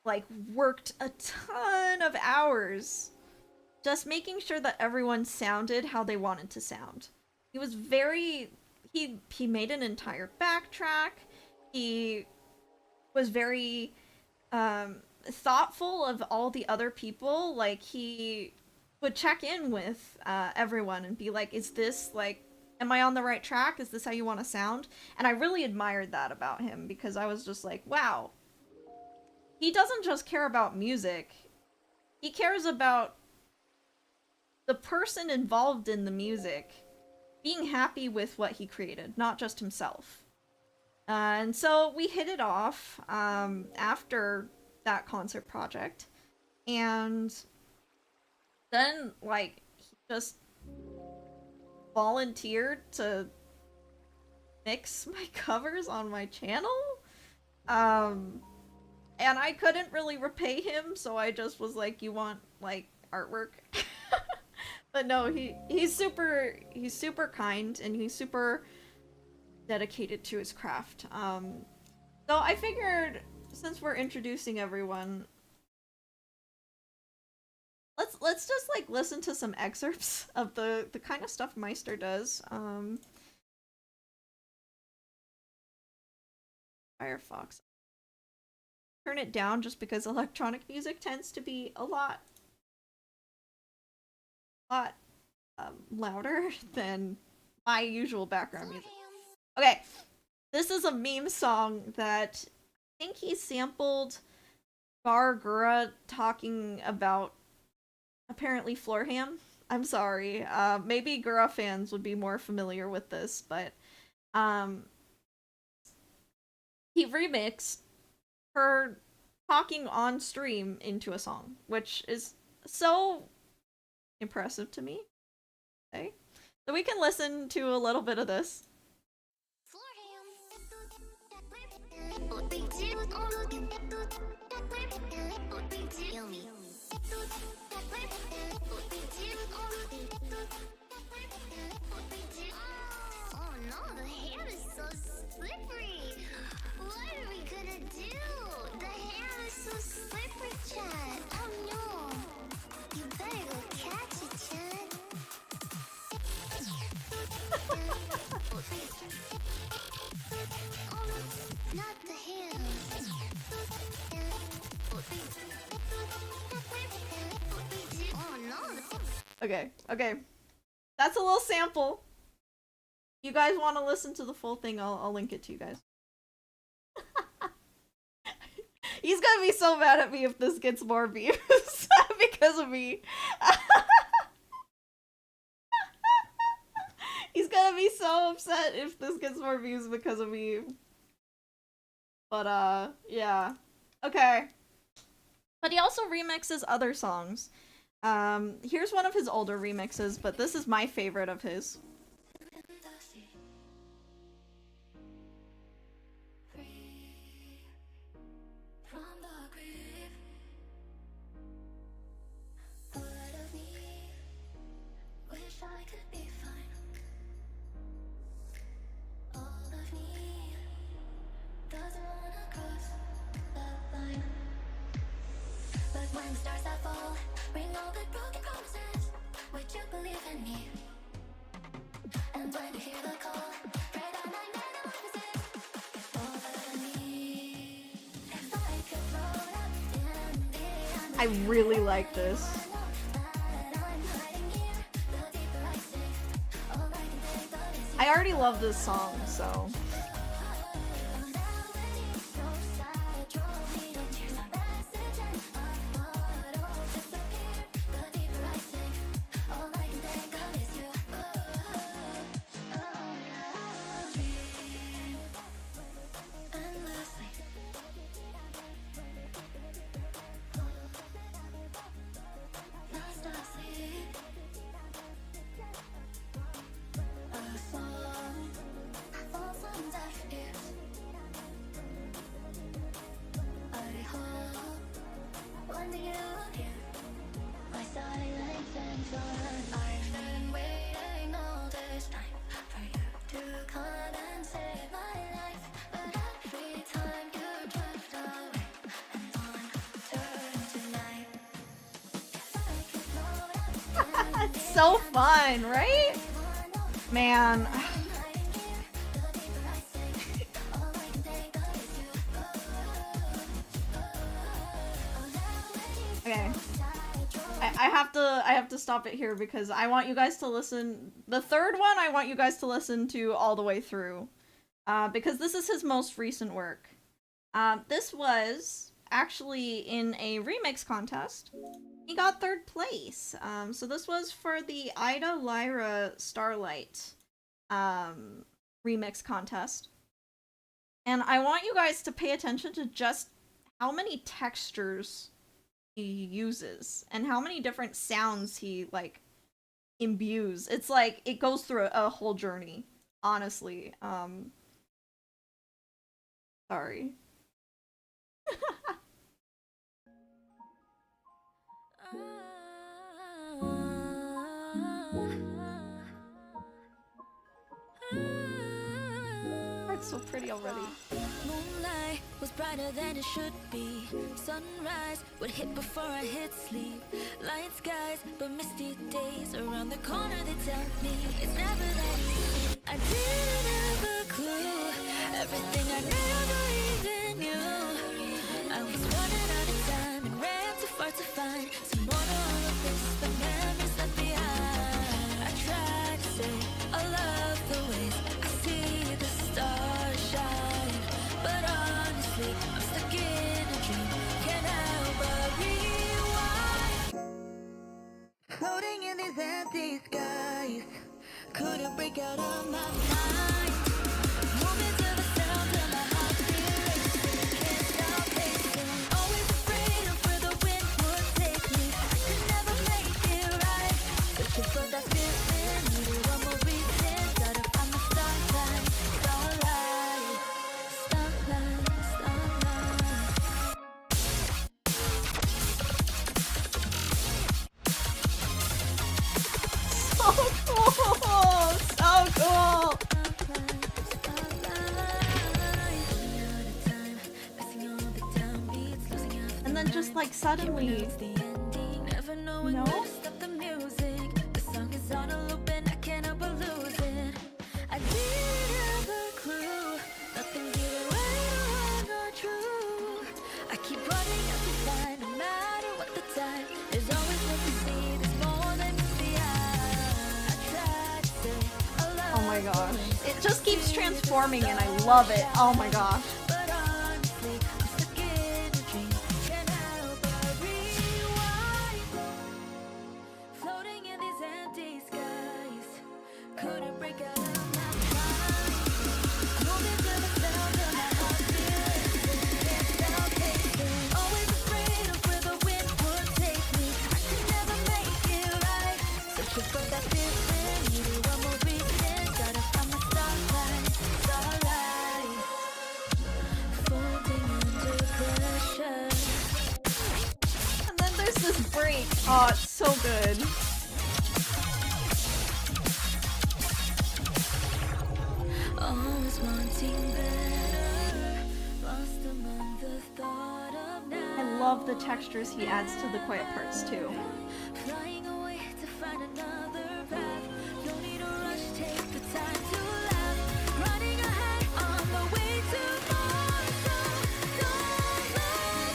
like worked a ton of hours just making sure that everyone sounded how they wanted to sound. He was very he made an entire backtrack. He was very thoughtful of all the other people. Like, he would check in with everyone and be like, is this like, am I on the right track? Is this how you want to sound? And I really admired that about him, because I was just like, wow, he doesn't just care about music. He cares about the person involved in the music being happy with what he created, not just himself. And so we hit it off after that concert project. And then, like, he just volunteered to mix my covers on my channel. And I couldn't really repay him, so I just was like, you want, like, artwork? But no, he's super kind, and he's super dedicated to his craft. So I figured, since we're introducing everyone, let's just like listen to some excerpts of the kind of stuff Meister does. Firefox. Turn it down just because electronic music tends to be a lot louder than my usual background music. Okay, this is a meme song that I think he sampled Gura talking about apparently Flirting. I'm sorry. Maybe Gura fans would be more familiar with this, but he remixed her talking on stream into a song, which is so impressive to me. Okay, so we can listen to a little bit of this. Oh no, the hair is so slippery. What are we gonna do? The hair is so slippery, Chad. Oh no. You better go catch it, Chad. Oh, not the hair. Oh no. Okay. That's a little sample. You guys want to listen to the full thing, I'll link it to you guys. He's gonna be so mad at me if this gets more views because of me. He's gonna be so upset if this gets more views because of me. But yeah. Okay. But he also remixes other songs. Here's one of his older remixes, but this is my favorite of his. when the stars that fall, bring all the broken promises. Would you believe in me? And when you hear the call, pray that I never resist. Over me. If I could float up in the I really like this. I already love this song, so. It's so fun, right? Man. Okay. I have to stop it here because I want you guys to listen. The third one I want you guys to listen to all the way through. Because this is his most recent work. This was actually in a remix contest. He got 3rd place. So this was for the Ida Lyra Starlight remix contest. And I want you guys to pay attention to just how many textures he uses and how many different sounds he like imbues. It's like it goes through a whole journey, honestly. Sorry. It's so pretty already. Moonlight was brighter than it should be. Sunrise would hit before I hit sleep. Light skies, but misty days. Around the corner they tell me it's never that easy. I didn't have a clue. Everything I never even knew. I was running out of time and ran too far to find some more to all of this. The memories left behind. I tried to say I love the ways I see the stars shine, but honestly I'm stuck in a dream. Can't help but rewind. Floating in these empty skies, couldn't break out of my mind. Moving to the sound of my heart racing, can't stop pacing. Always afraid of where the wind would take me. I could never make it right. Searching for that feeling, needed one more reason. Gotta find my starlight, starlight, starlight, starlight. So cool! And then just like suddenly, you know? The music, the song is on a loop and I can't help but lose it. I didn't have a clue. Nothing's either right or wrong or true. I keep running up to find, no matter what the time. There's always what to see. There's more than meets the eye. I tried to say I love. Oh my gosh. It just keeps transforming and I love it. Oh my gosh. But honestly, I'm stuck in a dream. Can't help but rewind. Floating in these empty skies, couldn't break out of my mind. Moving to the sound of my heart racing, can't stop pacing. Always afraid of where the wind would take me. I could never make it right. Searching for that feeling, needed one more reason. Gotta find my starlight, starlight. Folding under pressure. And then there's this break. Oh, it's so good. Always wanting better, lost among the thought of now. I love love the textures he adds to the quiet parts too. Flying away to find another path. No need to rush, take the time to laugh. Running ahead on the way to Mars. Don't look back.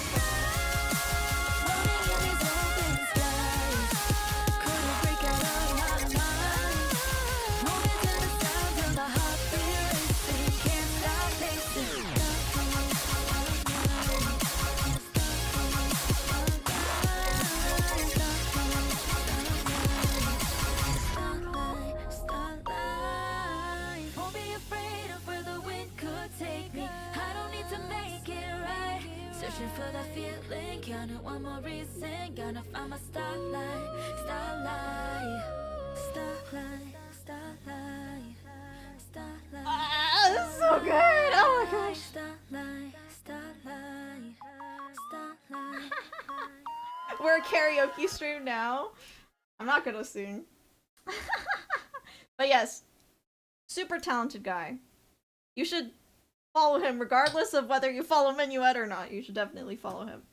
Rolling in these open skies. Couldn't break out of my mind. Moving to the sound of my heartbeat racing. Can't stop pacing. Starlight, won't be afraid of where the wind could take me. I don't need to make it right. Searching for that feeling, counting one more reason. Gonna find my starlight, starlight, starlight, starlight, starlight. Ah, this is so good! Oh my gosh. Starlight, starlight, starlight. We're a karaoke stream now. I'm not gonna sing. But yes, super talented guy. You should follow him regardless of whether you follow Minuet or not. You should definitely follow him.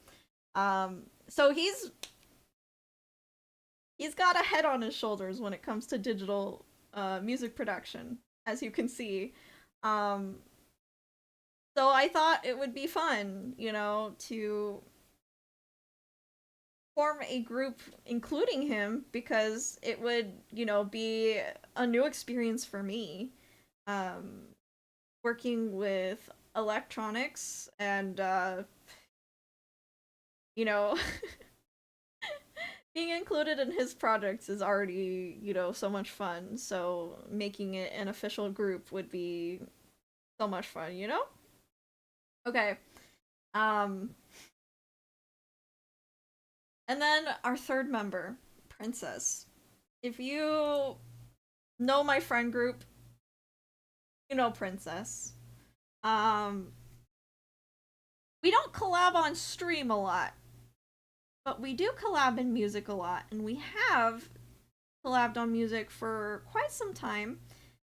So he's got a head on his shoulders when it comes to digital music production, as you can see. So I thought it would be fun, you know, to form a group including him, because it would, you know, be a new experience for me, working with electronics and you know, being included in his projects is already, you know, so much fun, so making it an official group would be so much fun, you know? Okay. And then our third member, Princess. If you know my friend group, you know Princess. We don't collab on stream a lot, but we do collab in music a lot, and we have collabed on music for quite some time,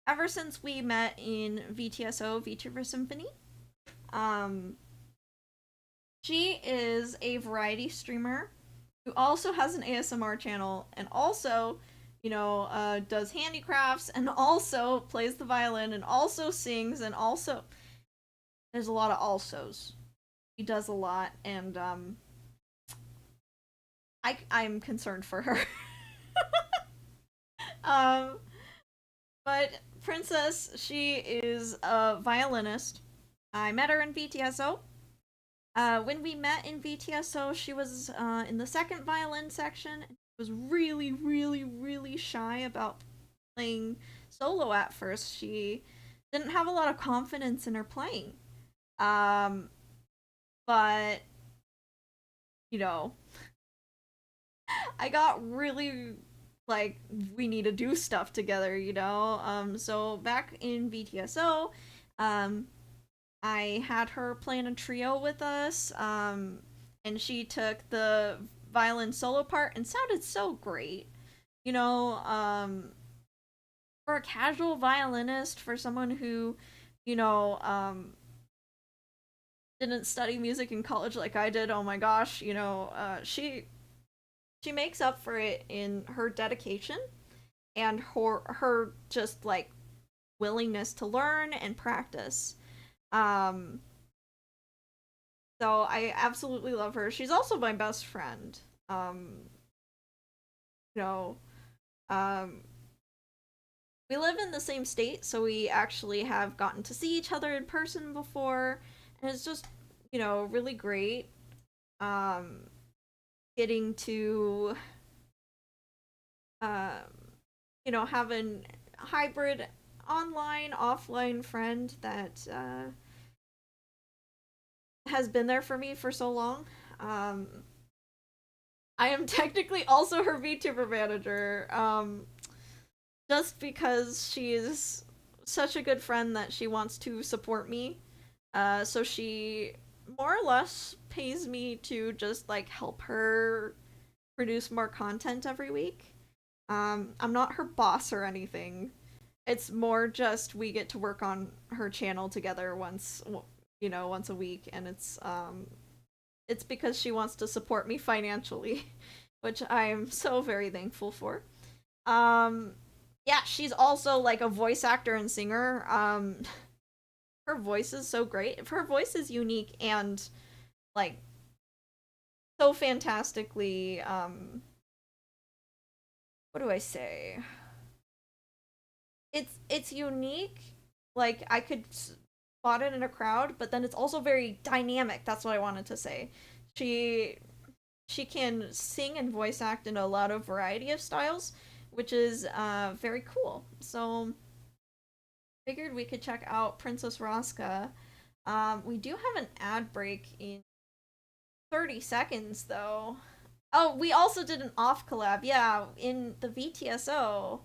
ever since we met in VTSO, VTuber Symphony. She is a variety streamer who also has an ASMR channel, and also, you know, does handicrafts, and also plays the violin, and also sings, and also... There's a lot of alsos. She does a lot, and, I'm concerned for her. But Princess, she is a violinist. I met her in VTSO. When we met in VTSO, she was in the second violin section. She was really, really, really shy about playing solo at first. She didn't have a lot of confidence in her playing. But, you know, I got really, like, we need to do stuff together, you know? So back in VTSO, I had her play in a trio with us, and she took the violin solo part and sounded so great. You know, for a casual violinist, for someone who, you know, didn't study music in college like I did, oh my gosh, you know, she makes up for it in her dedication and her just, like, willingness to learn and practice. So I absolutely love her. She's also my best friend. You know, we live in the same state, so we actually have gotten to see each other in person before, and it's just, you know, really great. Getting to, you know, have a hybrid online, offline friend that, has been there for me for so long. I am technically also her VTuber manager, just because she is such a good friend that she wants to support me. So she more or less pays me to just, like, help her produce more content every week. I'm not her boss or anything. It's more just we get to work on her channel together once, you know, once a week, and it's it's because she wants to support me financially, which I'm so very thankful for. Um, yeah, she's also like a voice actor and singer. Her voice is so great. Her voice is unique and like so fantastically what do I say? It's unique. Like I could spot it in a crowd, but then it's also very dynamic. That's what I wanted to say. She she can sing and voice act in a lot of variety of styles, which is very cool. So figured we could check out Princess Raska. We do have an ad break in 30 seconds though. Oh, we also did an off collab. Yeah, in the VTSO.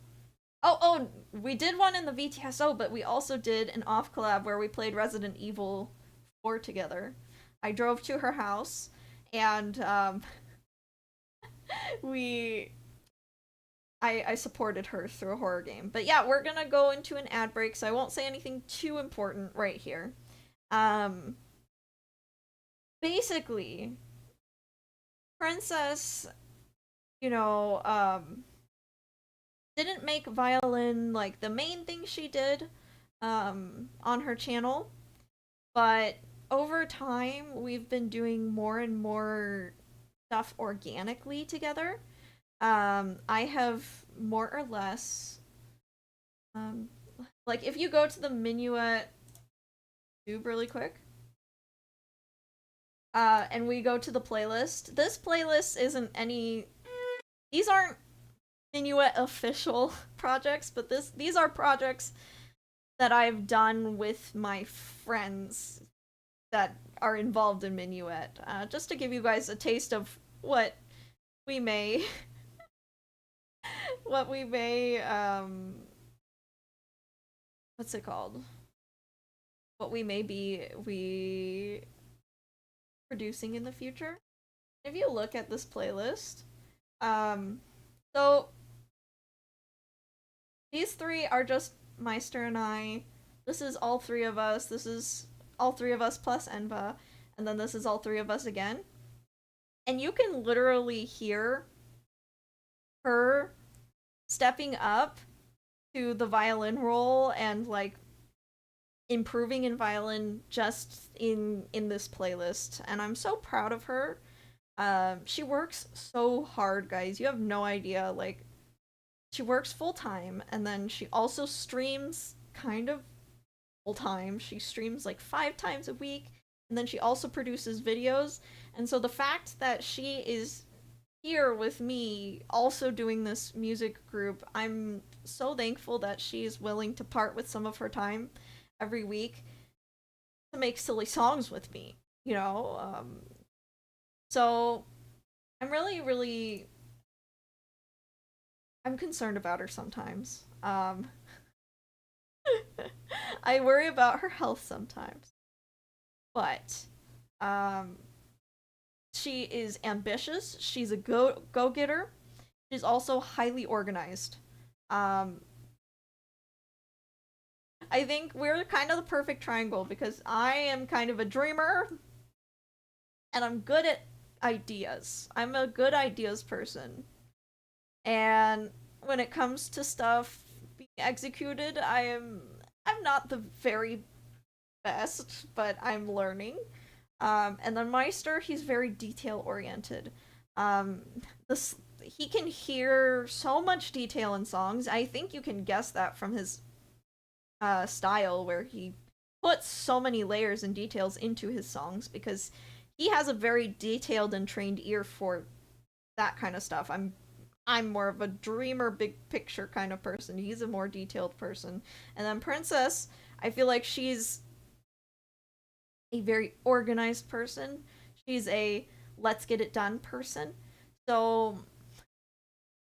Oh, we did one in the VTSO, but we also did an off collab where we played Resident Evil 4 together. I drove to her house and we I supported her through a horror game. But yeah, we're gonna go into an ad break, so I won't say anything too important right here. Um Basically, Princess, you know, didn't make violin like the main thing she did on her channel, but over time we've been doing more and more stuff organically together. I have more or less um like if you go to the Minuet tube really quick, and we go to the playlist. This playlist isn't any. These aren't Minuet official projects, but these are projects that I've done with my friends that are involved in Minuet. Just to give you guys a taste of what we may, what we may, what's it called? What we may be producing in the future. If you look at this playlist, so these three are just Meister and I. This is all three of us. This is all three of us plus Enva, and then this is all three of us again. And you can literally hear her stepping up to the violin role and like improving in violin just in this playlist, and I'm so proud of her. She works so hard, guys. You have no idea. Like, she works full time, and then she also streams kind of full time. She streams like 5 times a week, and then she also produces videos. And so the fact that she is here with me also doing this music group, I'm so thankful that she's willing to part with some of her time every week to make silly songs with me, you know? So I'm really I'm concerned about her sometimes. I worry about her health sometimes. But she is ambitious, she's a go-getter. She's also highly organized. I think we're kind of the perfect triangle because I am kind of a dreamer and I'm good at ideas. I'm a good ideas person. And when it comes to stuff being executed, I'm not the very best, but I'm learning. And then Meister, he's very detail oriented. This he can hear so much detail in songs. I think you can guess that from his style, where he puts so many layers and details into his songs because he has a very detailed and trained ear for that kind of stuff. I'm more of a dreamer, big picture kind of person. He's a more detailed person. And then Princess, I feel like she's a very organized person. She's a let's get it done person. So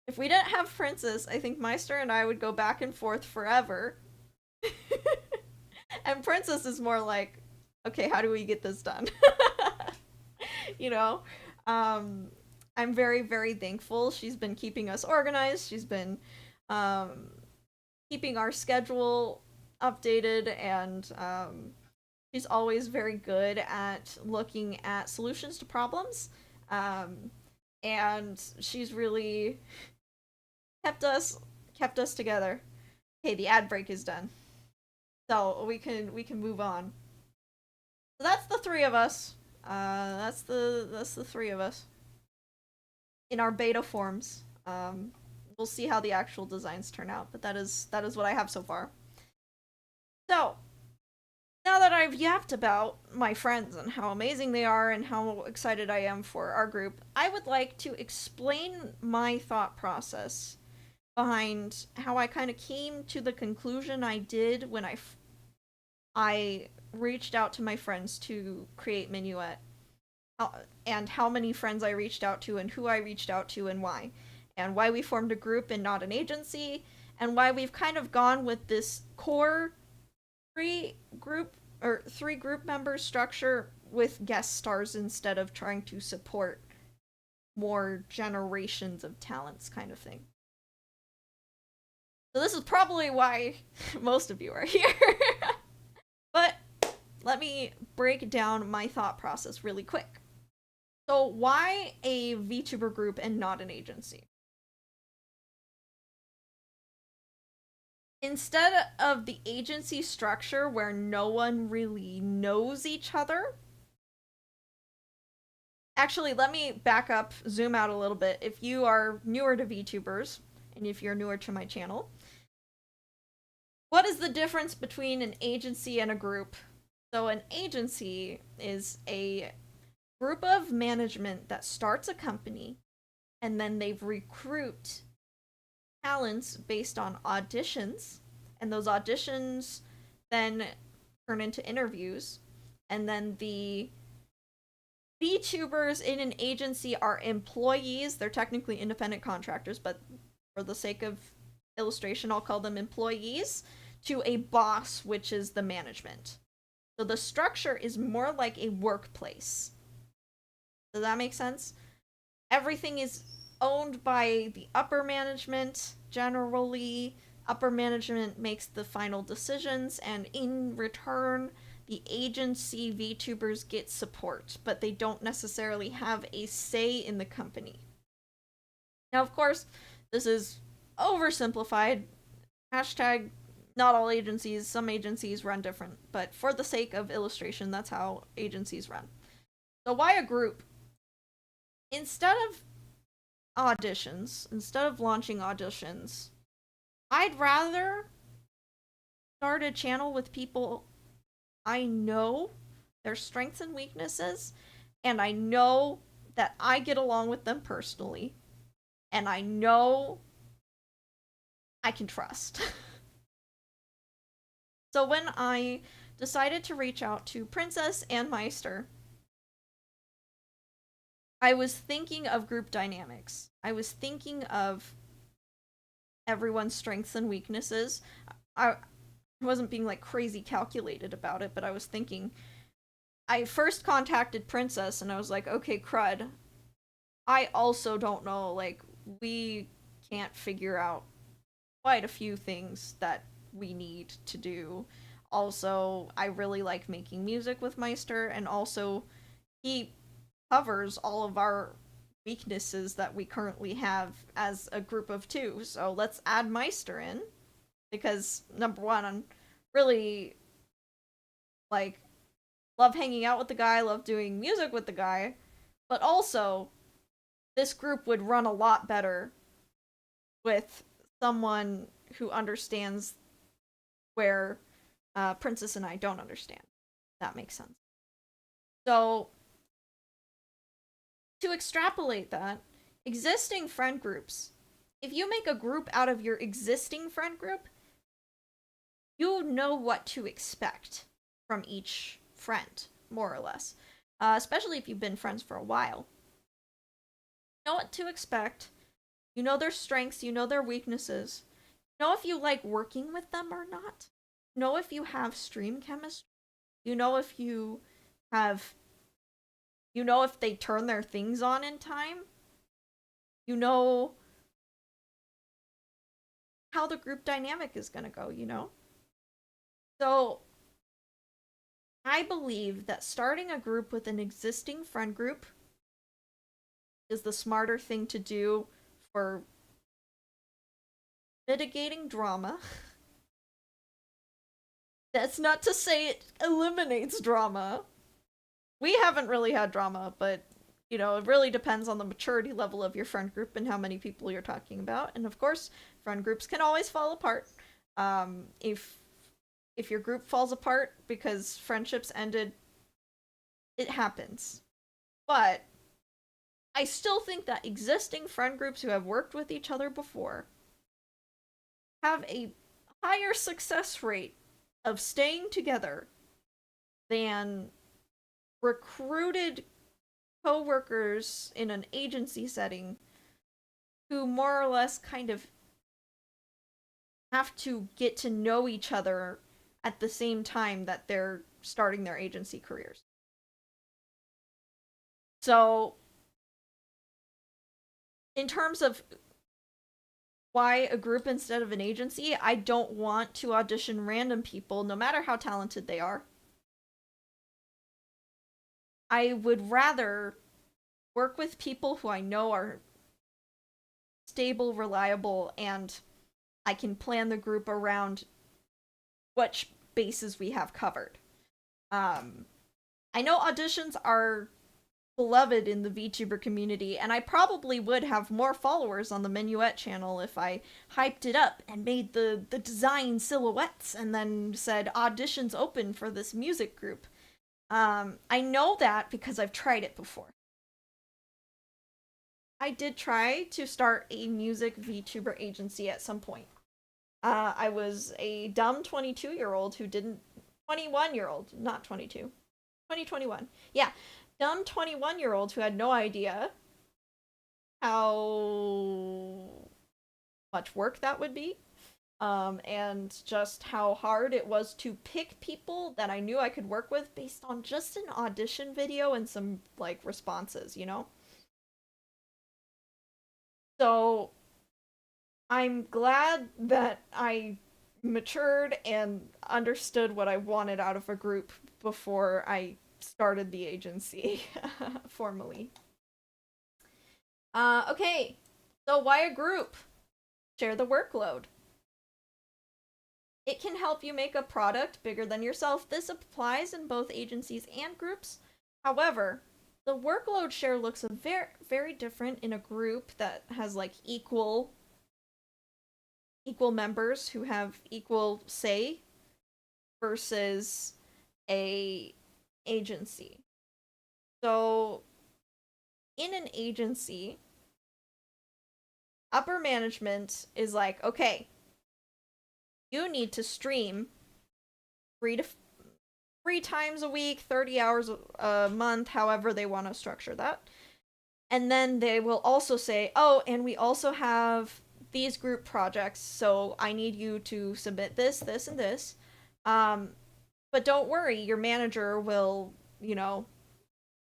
if we didn't have Princess, I think Meister and I would go back and forth forever. And Princess is more like, okay, how do we get this done? You know? I'm very thankful. She's been keeping us organized. She's been keeping our schedule updated, and She's always very good at looking at solutions to problems. And she's really kept us together. Okay, the ad break is done. So we can move on. So that's the three of us. That's the three of us in our beta forms. We'll see how the actual designs turn out, but that is what I have so far. So now that I've yapped about my friends and how amazing they are and how excited I am for our group, I would like to explain my thought process behind how I kind of came to the conclusion I did when I reached out to my friends to create Minuet, and how many friends I reached out to and who I reached out to and why we formed a group and not an agency, and why we've kind of gone with this core three group member structure with guest stars instead of trying to support more generations of talents kind of thing. So this is probably why most of you are here. But let me break down my thought process really quick. So why a VTuber group and not an agency? Instead of the agency structure where no one really knows each other. Actually, let me back up, zoom out a little bit. If you are newer to VTubers, and if you're newer to my channel, what is the difference between an agency and a group? So an agency is a group of management that starts a company, and then they recruit talents based on auditions, and those auditions then turn into interviews, and then the VTubers in an agency are employees. They're technically independent contractors, but for the sake of illustration, I'll call them employees to a boss, which is the management. So the structure is more like a workplace. Does that make sense? Everything is owned by the upper management. Generally, upper management makes the final decisions, and in return, the agency VTubers get support, but they don't necessarily have a say in the company. Now, of course, this is oversimplified. Hashtag not all agencies. Some agencies run different, but for the sake of illustration, that's how agencies run. So why a group? Instead of launching auditions, I'd rather start a channel with people I know their strengths and weaknesses, and I know that I get along with them personally, and I know I can trust. So when I decided to reach out to Princess and Meister, I was thinking of group dynamics. I was thinking of everyone's strengths and weaknesses. I wasn't being like crazy calculated about it, but I was thinking. I first contacted Princess and I was like, okay, crud. I also don't know, like, we can't figure out quite a few things that we need to do. Also, I really like making music with Meister, and also he covers all of our weaknesses that we currently have as a group of two. So let's add Meister in, because number one, I'm really like love hanging out with the guy, love doing music with the guy, but also this group would run a lot better with someone who understands where Princess and I don't understand. That makes sense. So, to extrapolate that, existing friend groups, if you make a group out of your existing friend group, you know what to expect from each friend, more or less. Especially if you've been friends for a while. You know what to expect. You know their strengths, you know their weaknesses. You know if you like working with them or not. You know if you have stream chemistry. You know if you have... You know if they turn their things on in time. You know how the group dynamic is gonna go, you know? So, I believe that starting a group with an existing friend group is the smarter thing to do for mitigating drama. That's not to say it eliminates drama. We haven't really had drama, but you know, it really depends on the maturity level of your friend group and how many people you're talking about. And of course, friend groups can always fall apart. If your group falls apart because friendships ended, it happens. But I still think that existing friend groups who have worked with each other before have a higher success rate of staying together than recruited co-workers in an agency setting who more or less kind of have to get to know each other at the same time that they're starting their agency careers. So, in terms of why a group instead of an agency, I don't want to audition random people, no matter how talented they are. I would rather work with people who I know are stable, reliable, and I can plan the group around what bases we have covered. I know auditions are beloved in the VTuber community, and I probably would have more followers on the Minuet channel if I hyped it up and made the design silhouettes and then said auditions open for this music group. I know that because I've tried it before. I did try to start a music VTuber agency at some point. I was a dumb 22-year-old who didn't... 21-year-old, not 22. 2021. Yeah, dumb 21-year-old who had no idea how much work that would be. And just how hard it was to pick people that I knew I could work with based on just an audition video and some, like, responses, you know? So, I'm glad that I matured and understood what I wanted out of a group before I started the agency formally. Okay, so why a group? Share the workload. It can help you make a product bigger than yourself. This applies in both agencies and groups. However, the workload share looks very, very different in a group that has like equal members who have equal say versus a agency. So, in an agency, upper management is like, okay, you need to stream 3 times a week, 30 hours a month, however they want to structure that. And then they will also say, oh, and we also have these group projects, so I need you to submit this, this, and this. But don't worry, your manager will, you know,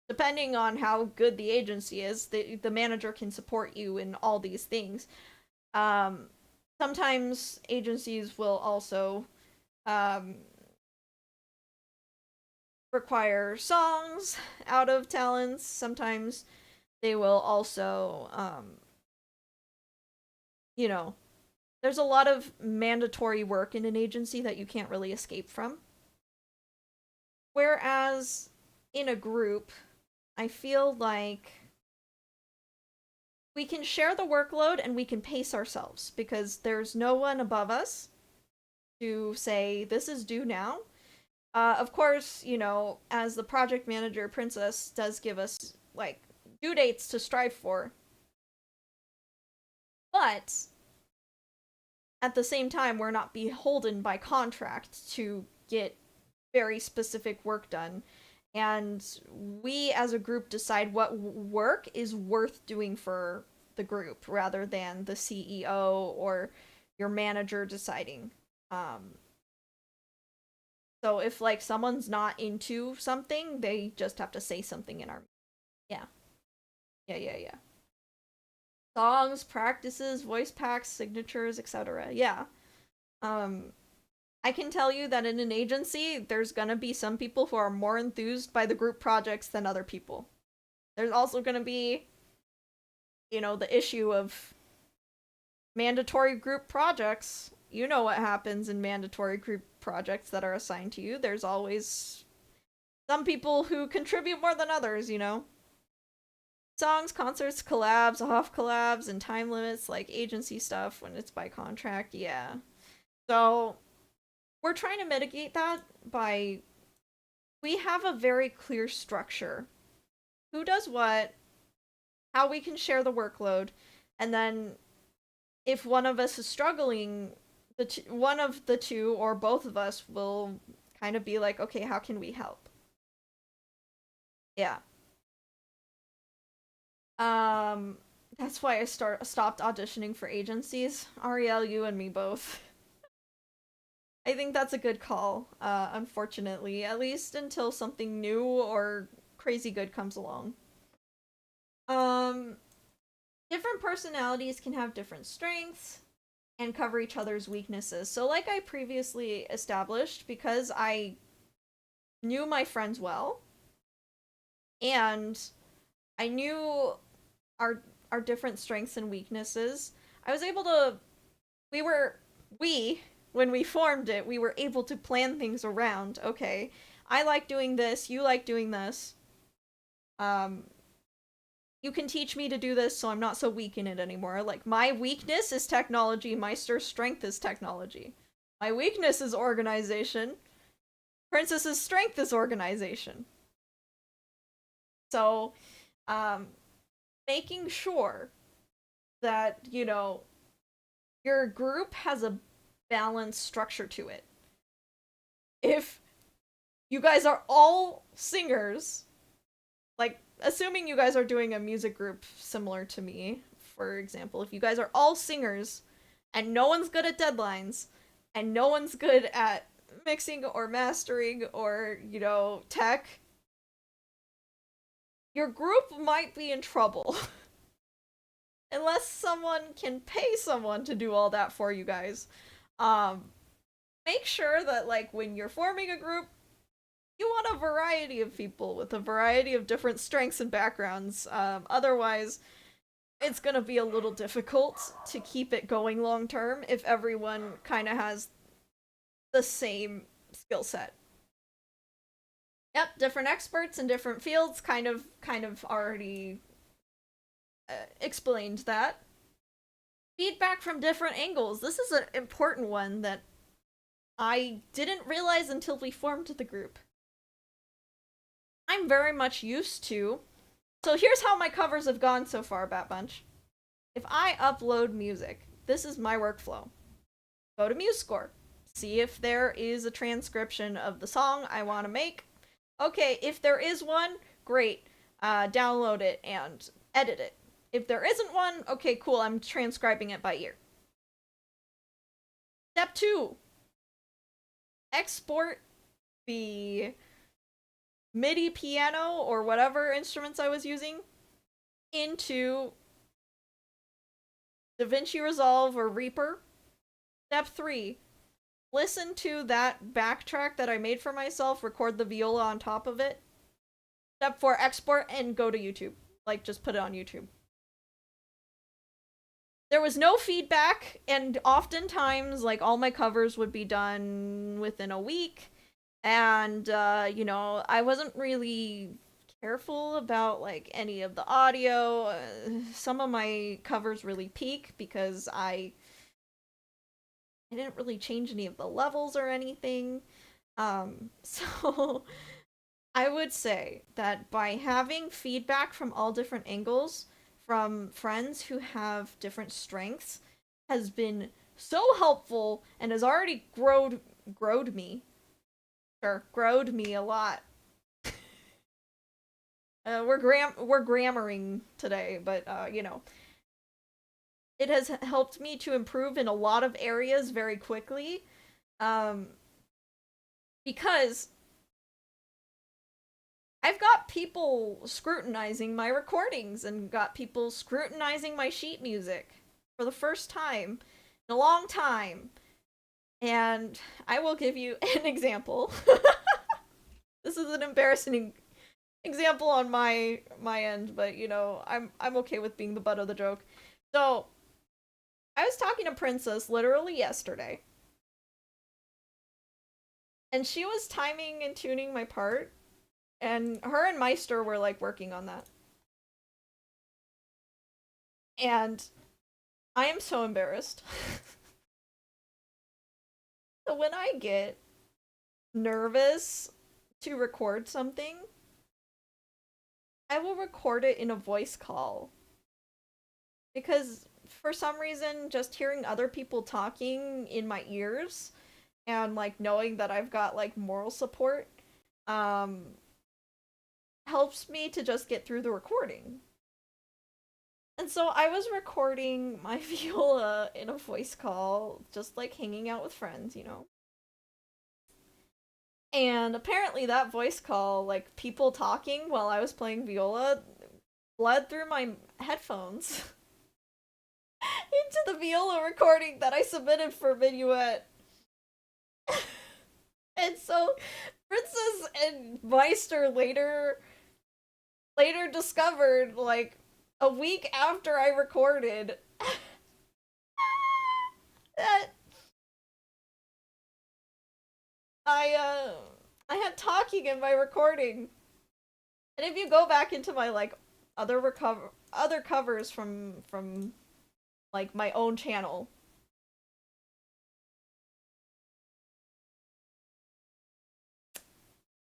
depending on how good the agency is, the manager can support you in all these things. Sometimes agencies will also require songs out of talents. Sometimes they will also, you know, there's a lot of mandatory work in an agency that you can't really escape from. Whereas in a group, I feel like we can share the workload and we can pace ourselves because there's no one above us to say, this is due now. Of course, you know, as the project manager, Princess does give us, like, due dates to strive for. But at the same time, we're not beholden by contract to get very specific work done. And we as a group decide what work is worth doing for the group rather than the CEO or your manager deciding. So if like someone's not into something, they just have to say something in our... Yeah. Yeah. Songs, practices, voice packs, signatures, etc. Yeah. I can tell you that in an agency, there's gonna be some people who are more enthused by the group projects than other people. There's also gonna be, the issue of mandatory group projects. You know what happens in mandatory group projects that are assigned to you. There's always some people who contribute more than others, Songs, concerts, collabs, off collabs, and time limits, like agency stuff when it's by contract, yeah. So, we're trying to mitigate that by... We have a very clear structure. Who does what, how we can share the workload, and then if one of us is struggling, one of the two or both of us will kind of be like, okay, how can we help? Yeah. That's why I stopped auditioning for agencies. Ariel, you and me both. I think that's a good call, unfortunately. At least until something new or crazy good comes along. Different personalities can have different strengths and cover each other's weaknesses. So like I previously established, because I knew my friends well, and I knew our different strengths and weaknesses, I was able to... when we formed it, we were able to plan things around. Okay, I like doing this, you like doing this. You can teach me to do this so I'm not so weak in it anymore. Like, my weakness is technology, my strength is technology. My weakness is organization. Princess's strength is organization. So, making sure that, your group has a balanced structure to it. If you guys are all singers, like, assuming you guys are doing a music group similar to me, for example, if you guys are all singers, and no one's good at deadlines, and no one's good at mixing or mastering or, tech, your group might be in trouble. Unless someone can pay someone to do all that for you guys. Make sure that, like, when you're forming a group, you want a variety of people with a variety of different strengths and backgrounds. Otherwise, it's gonna be a little difficult to keep it going long term if everyone kind of has the same skill set. Yep, different experts in different fields kind of already explained that. Feedback from different angles. This is an important one that I didn't realize until we formed the group. I'm very much used to... So here's how my covers have gone so far, Bat Bunch. If I upload music, this is my workflow. Go to MuseScore. See if there is a transcription of the song I want to make. Okay, if there is one, great. Download it and edit it. If there isn't one, okay, cool, I'm transcribing it by ear. Step 2. Export the MIDI piano or whatever instruments I was using into DaVinci Resolve or Reaper. Step 3. Listen to that backtrack that I made for myself, record the viola on top of it. Step 4. Export and go to YouTube. Like, just put it on YouTube. There was no feedback, and oftentimes, like, all my covers would be done within a week, and, I wasn't really careful about, like, any of the audio. Some of my covers really peak because I didn't really change any of the levels or anything. So I would say that by having feedback from all different angles, from friends who have different strengths, has been so helpful and has already growed me a lot. We're grammaring today, but it has helped me to improve in a lot of areas very quickly, because I've got people scrutinizing my recordings and got people scrutinizing my sheet music for the first time in a long time. And I will give you an example. This is an embarrassing example on my end, but you know, I'm okay with being the butt of the joke. So, I was talking to Princess literally yesterday, and she was timing and tuning my part, and her and Meister were like working on that. And I am so embarrassed. So when I get nervous to record something, I will record it in a voice call. Because for some reason, just hearing other people talking in my ears and like knowing that I've got like moral support um helps me to just get through the recording. And so I was recording my viola in a voice call, just like hanging out with friends, you know. And apparently that voice call, like people talking while I was playing viola, bled through my headphones into the viola recording that I submitted for Minuet. And so Princess and Meister later discovered, like a week after I recorded, that I had talking in my recording. And if you go back into my like other covers from like my own channel,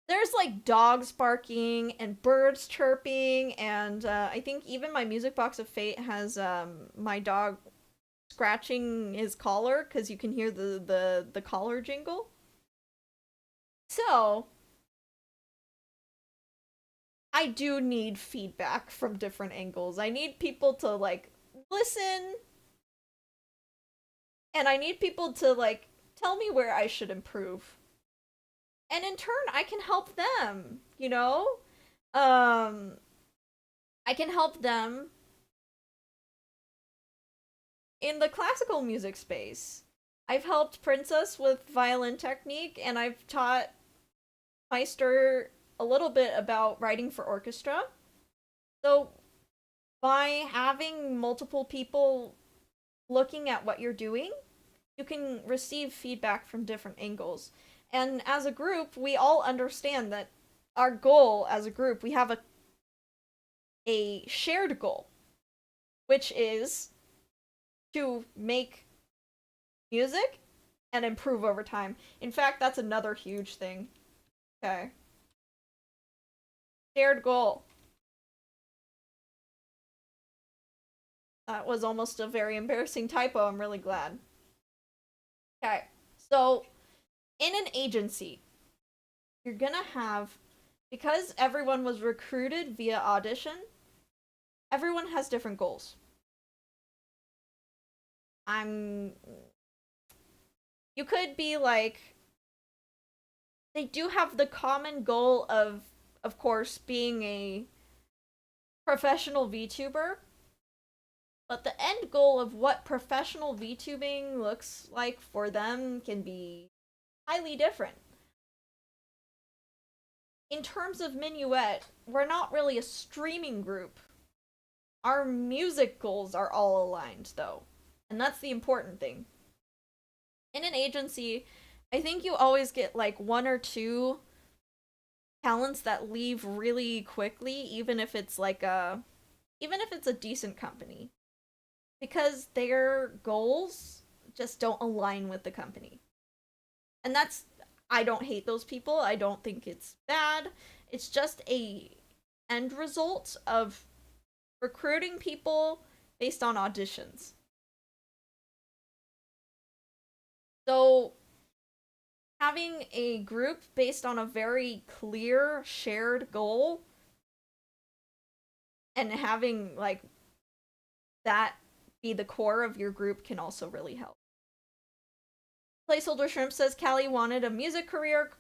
there's like dogs barking and birds chirping, and I think even my music box of fate has my dog scratching his collar because you can hear the collar jingle. So I do need feedback from different angles. I need people to like listen, and I need people to like tell me where I should improve. And in turn, I can help them, you know? Um I can help them in the classical music space. I've helped Princess with violin technique, and I've taught Meister a little bit about writing for orchestra. So, by having multiple people looking at what you're doing, you can receive feedback from different angles. And as a group, we all understand that our goal as a group, we have a shared goal, which is to make music and improve over time. In fact, that's another huge thing. Okay. Shared goal. That was almost a very embarrassing typo. I'm really glad. Okay. So, in an agency, you're gonna have, because everyone was recruited via audition, everyone has different goals. I'm. You could be like, they do have the common goal of course, being a professional VTuber, but the end goal of what professional VTubing looks like for them can be highly different. In terms of Minuet, we're not really a streaming group. Our music goals are all aligned, though, and that's the important thing. In an agency, I think you always get like one or two talents that leave really quickly, even if it's a decent company, because their goals just don't align with the company. And that's, I don't hate those people. I don't think it's bad. It's just a end result of recruiting people based on auditions. So having a group based on a very clear shared goal and having like that be the core of your group can also really help. Placeholder Shrimp says Callie wanted a music career,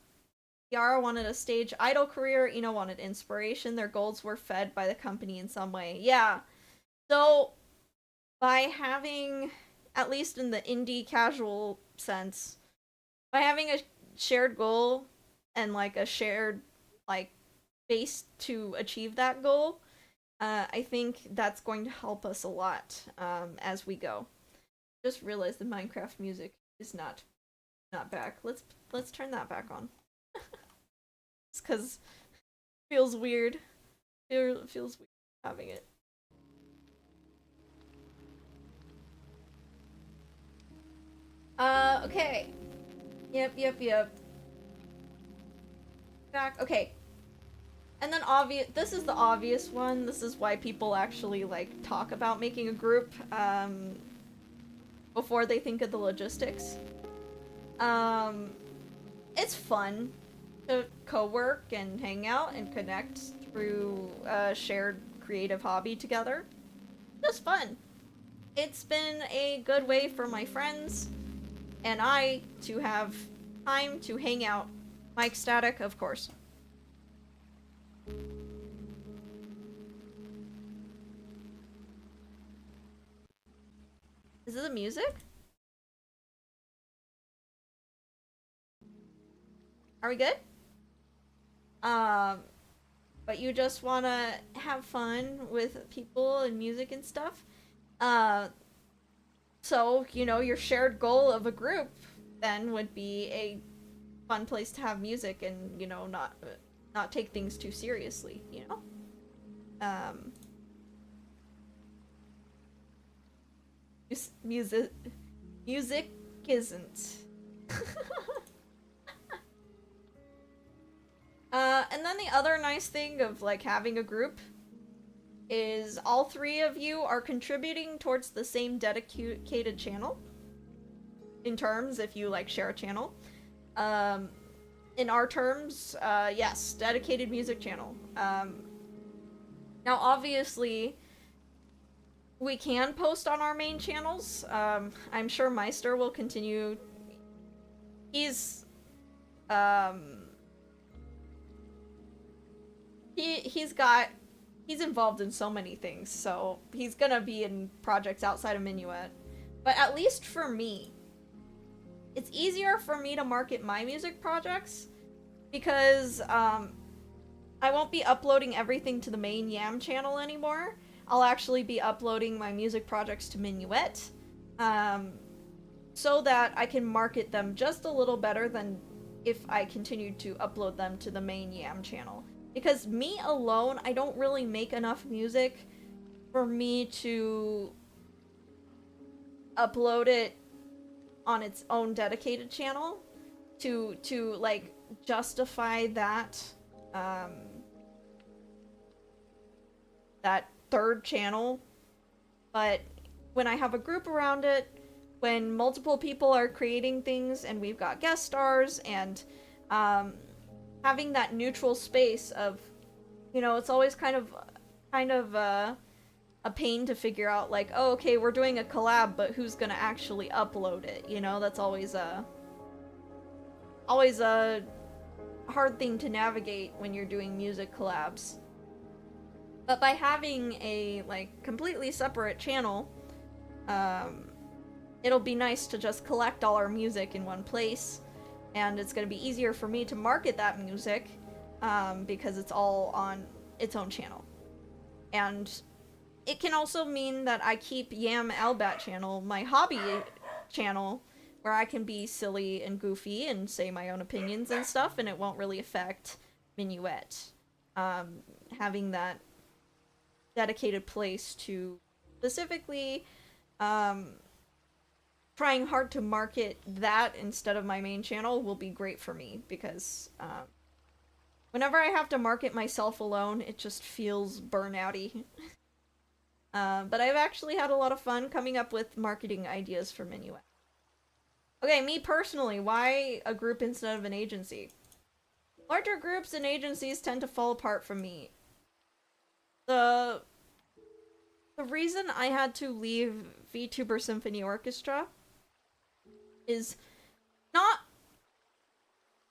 Yara wanted a stage idol career, Ina wanted inspiration. Their goals were fed by the company in some way. Yeah. So by having, at least in the indie casual sense, by having a shared goal and like a shared like base to achieve that goal, I think that's going to help us a lot as we go. Just realized the Minecraft music is not back. Let's turn that back on. It's because feels weird. Feels weird having it. Okay. Yep. Back. Okay. And then this is the obvious one. This is why people actually like talk about making a group before they think of the logistics. It's fun to co-work and hang out and connect through a shared creative hobby together. Just fun. It's been a good way for my friends and I to have time to hang out. Mike Static, of course. Is it the music? Are we good? But you just wanna have fun with people and music and stuff. So, you know, your shared goal of a group then would be a fun place to have music and, you know, not take things too seriously, you know? Music isn't. And then the other nice thing of like having a group is all three of you are contributing towards the same dedicated channel. In terms, if you like share a channel. In our terms, yes, dedicated music channel. Now obviously, we can post on our main channels. I'm sure Meister will continue. He's he's involved in so many things, so he's gonna be in projects outside of Minuet. But at least for me, it's easier for me to market my music projects because I won't be uploading everything to the main Yam channel anymore. I'll actually be uploading my music projects to Minuet, so that I can market them just a little better than if I continued to upload them to the main Yam channel. Because me alone, I don't really make enough music for me to upload it on its own dedicated channel to like justify that that third channel. But when I have a group around it, when multiple people are creating things and we've got guest stars and having that neutral space of, you know, it's always kind of a pain to figure out, like, oh, okay, we're doing a collab, but who's gonna actually upload it? You know, that's always a hard thing to navigate when you're doing music collabs. But by having a, like, completely separate channel, it'll be nice to just collect all our music in one place, and it's gonna be easier for me to market that music, because it's all on its own channel. And it can also mean that I keep Yam Albat channel, my hobby channel, where I can be silly and goofy and say my own opinions and stuff, and it won't really affect Minuet. Having that dedicated place to specifically trying hard to market that instead of my main channel will be great for me, because whenever I have to market myself alone, it just feels burnouty. But I've actually had a lot of fun coming up with marketing ideas for Minuet. Okay, me personally, why a group instead of an agency? Larger groups and agencies tend to fall apart from me. The reason I had to leave VTuber Symphony Orchestra is not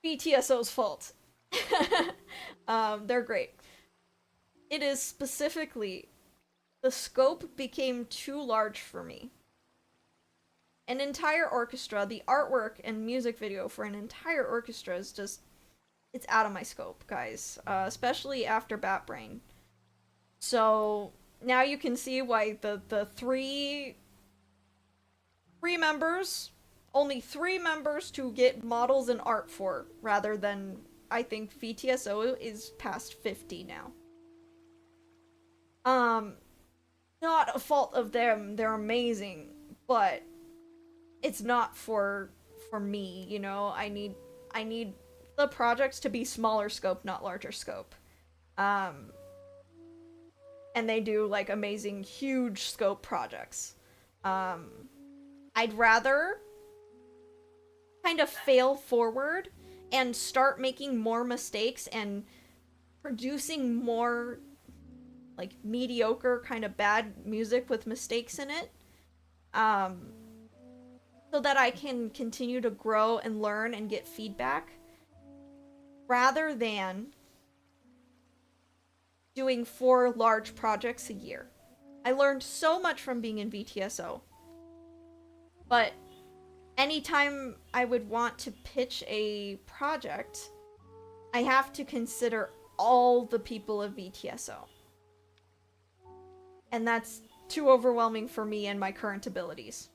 BTSO's fault. They're great. It is specifically the scope became too large for me. an entire orchestra, the artwork and music video for an entire orchestra is just, it's out of my scope, guys. Especially after Bat Brain. So now you can see why the three members, only 3 members to get models and art for, rather than, I think VTSO is past 50 now. Not a fault of them, they're amazing, but it's not for me, you know. I need the projects to be smaller scope, not larger scope. And they do like amazing huge scope projects. I'd rather kind of fail forward and start making more mistakes and producing more like mediocre kind of bad music with mistakes in it, so that I can continue to grow and learn and get feedback, rather than doing 4 large projects a year. I learned so much from being in VTSO, but anytime I would want to pitch a project, I have to consider all the people of VTSO. And that's too overwhelming for me and my current abilities.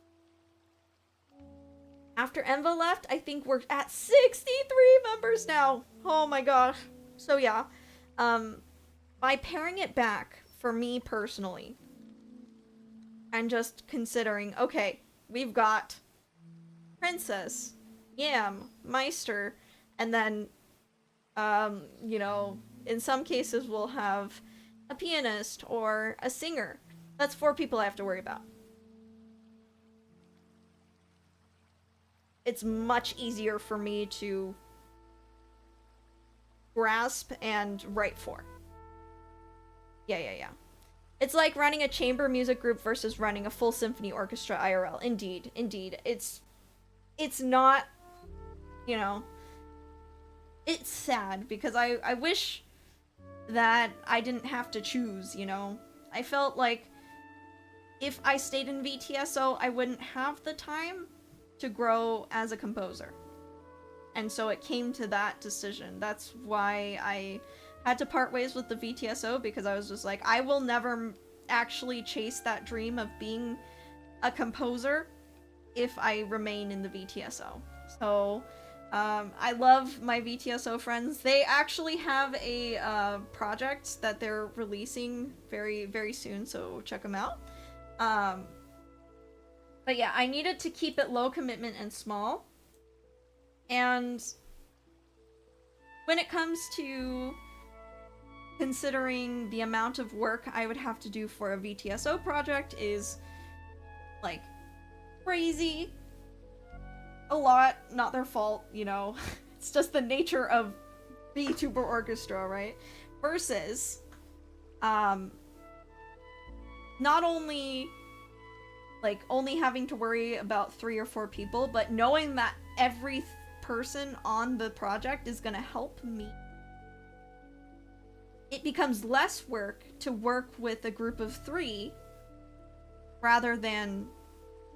After Enva left, I think we're at 63 members now. Oh my gosh. So yeah, by paring it back, for me personally, I'm just considering, okay, we've got Princess, Yam, Meister, and then, you know, in some cases we'll have a pianist or a singer. That's 4 people I have to worry about. It's much easier for me to grasp and write for. Yeah. It's like running a chamber music group versus running a full symphony orchestra IRL. Indeed. It's not, you know, it's sad because I wish that I didn't have to choose, you know. I felt like if I stayed in VTSO, I wouldn't have the time to grow as a composer. And so it came to that decision. That's why I had to part ways with the VTSO, because I was just like, I will never actually chase that dream of being a composer if I remain in the VTSO. So I love my VTSO friends. They actually have a project that they're releasing very, very soon, so check them out. But yeah, I needed to keep it low commitment and small. And when it comes to considering the amount of work I would have to do for a VTSO project is like crazy. A lot, not their fault, you know. It's just the nature of VTuber Orchestra, right? Versus not only like only having to worry about 3 or 4 people, but knowing that every person on the project is gonna help me. It becomes less work to work with a group of 3 rather than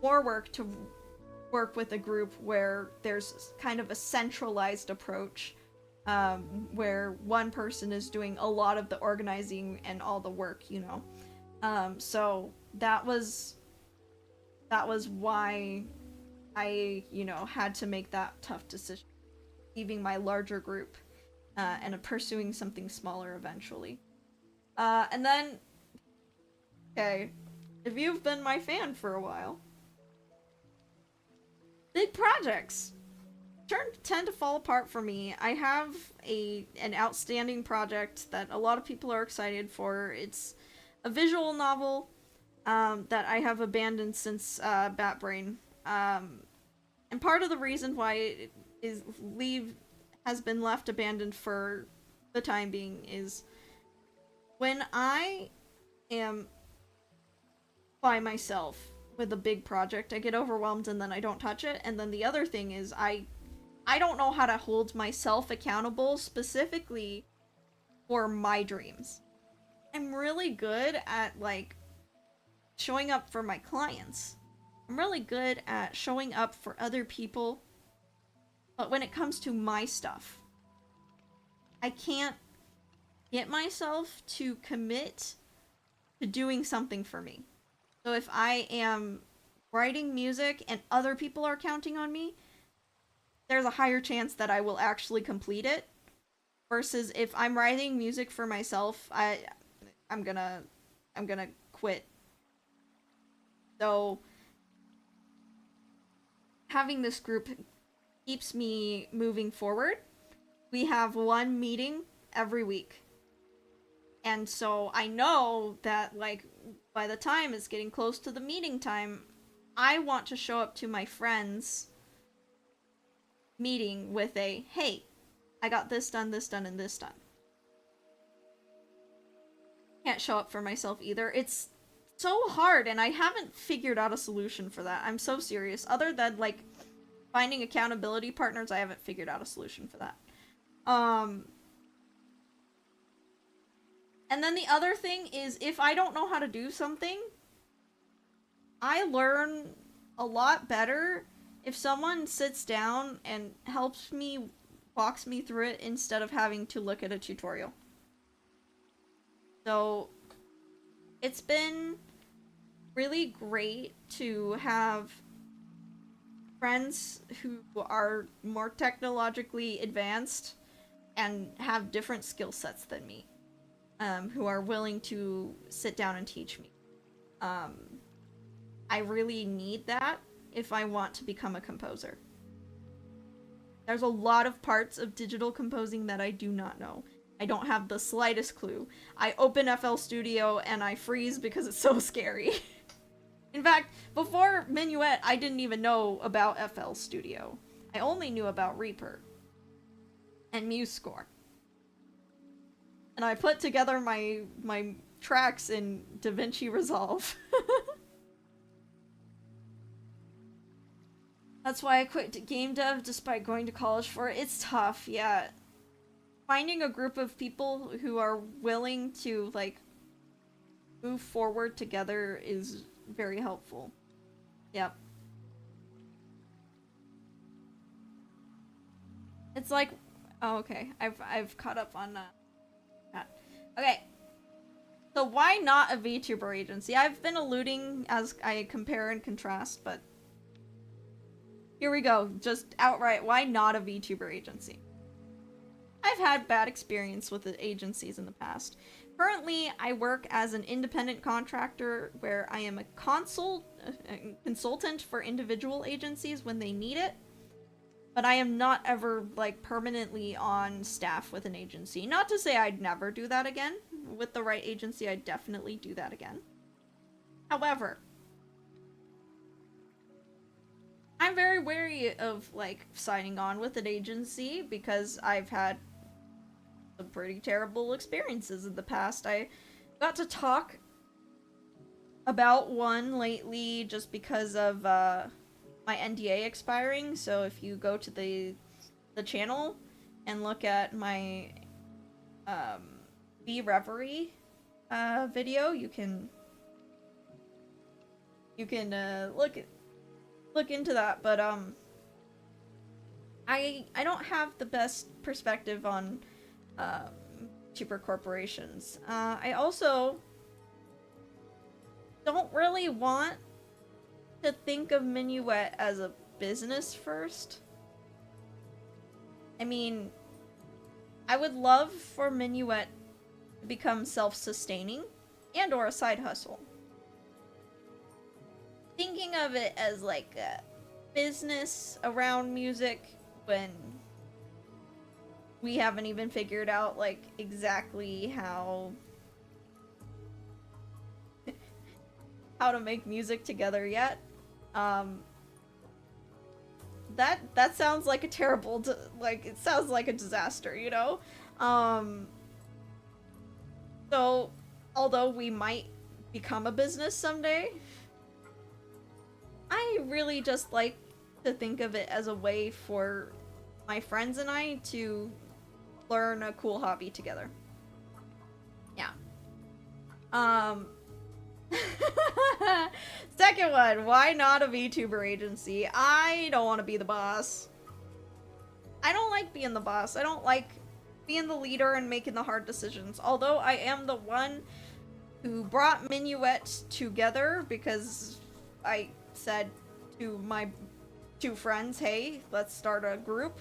more work to work with a group where there's kind of a centralized approach, where one person is doing a lot of the organizing and all the work, you know. So that was why I, you know, had to make that tough decision, leaving my larger group and pursuing something smaller eventually. And then, okay, if you've been my fan for a while, big projects tend to fall apart for me. I have an outstanding project that a lot of people are excited for. It's a visual novel that I have abandoned since Bat Brain. And part of the reason why it has been left abandoned for the time being is when I am by myself with a big project, I get overwhelmed and then I don't touch it. And then the other thing is I don't know how to hold myself accountable specifically for my dreams. I'm really good at like showing up for my clients, I'm really good at showing up for other people, but when it comes to my stuff, I can't get myself to commit to doing something for me. So if I am writing music and other people are counting on me, there's a higher chance that I will actually complete it. Versus if I'm writing music for myself, I'm gonna quit. So having this group keeps me moving forward. We have one meeting every week. And so I know that, like, by the time it's getting close to the meeting time, I want to show up to my friends' meeting with a, hey, I got this done, and this done. Can't show up for myself either. It's so hard, and I haven't figured out a solution for that. I'm so serious. Other than, like, finding accountability partners, I haven't figured out a solution for that. And then the other thing is, if I don't know how to do something, I learn a lot better if someone sits down and helps me, walks me through it, instead of having to look at a tutorial. So, it's been really great to have friends who are more technologically advanced and have different skill sets than me, who are willing to sit down and teach me. I really need that if I want to become a composer. There's a lot of parts of digital composing that I do not know. I don't have the slightest clue. I open FL Studio and I freeze because it's so scary. In fact, before Minuet, I didn't even know about FL Studio. I only knew about Reaper and MuseScore. And I put together my tracks in DaVinci Resolve. That's why I quit game dev despite going to college for it. It's tough, yeah. Finding a group of people who are willing to, like, move forward together is very helpful. Yep. It's like, oh, okay. I've caught up on that. Okay. So why not a VTuber agency? I've been alluding as I compare and contrast, but here we go. Just outright, why not a VTuber agency? I've had bad experience with the agencies in the past. Currently, I work as an independent contractor where I am a consultant for individual agencies when they need it, but I am not ever, like, permanently on staff with an agency. Not to say I'd never do that again. With the right agency, I'd definitely do that again. However, I'm very wary of, like, signing on with an agency because I've had some pretty terrible experiences in the past. I got to talk about one lately just because of my NDA expiring. So if you go to the channel and look at my Be Reverie video, you can look into that. But I don't have the best perspective on super corporations. I also don't really want to think of Minuet as a business first. I mean, I would love for Minuet to become self-sustaining and or a side hustle. Thinking of it as like a business around music when we haven't even figured out, like, exactly how to make music together yet. That sounds like a terrible, like, it sounds like a disaster, you know? So, although we might become a business someday, I really just like to think of it as a way for my friends and I to learn a cool hobby together. Yeah. Second one, why not a VTuber agency? I don't want to be the boss. I don't like being the boss. I don't like being the leader and making the hard decisions. Although I am the one who brought Minuet together because I said to my two friends, hey, let's start a group.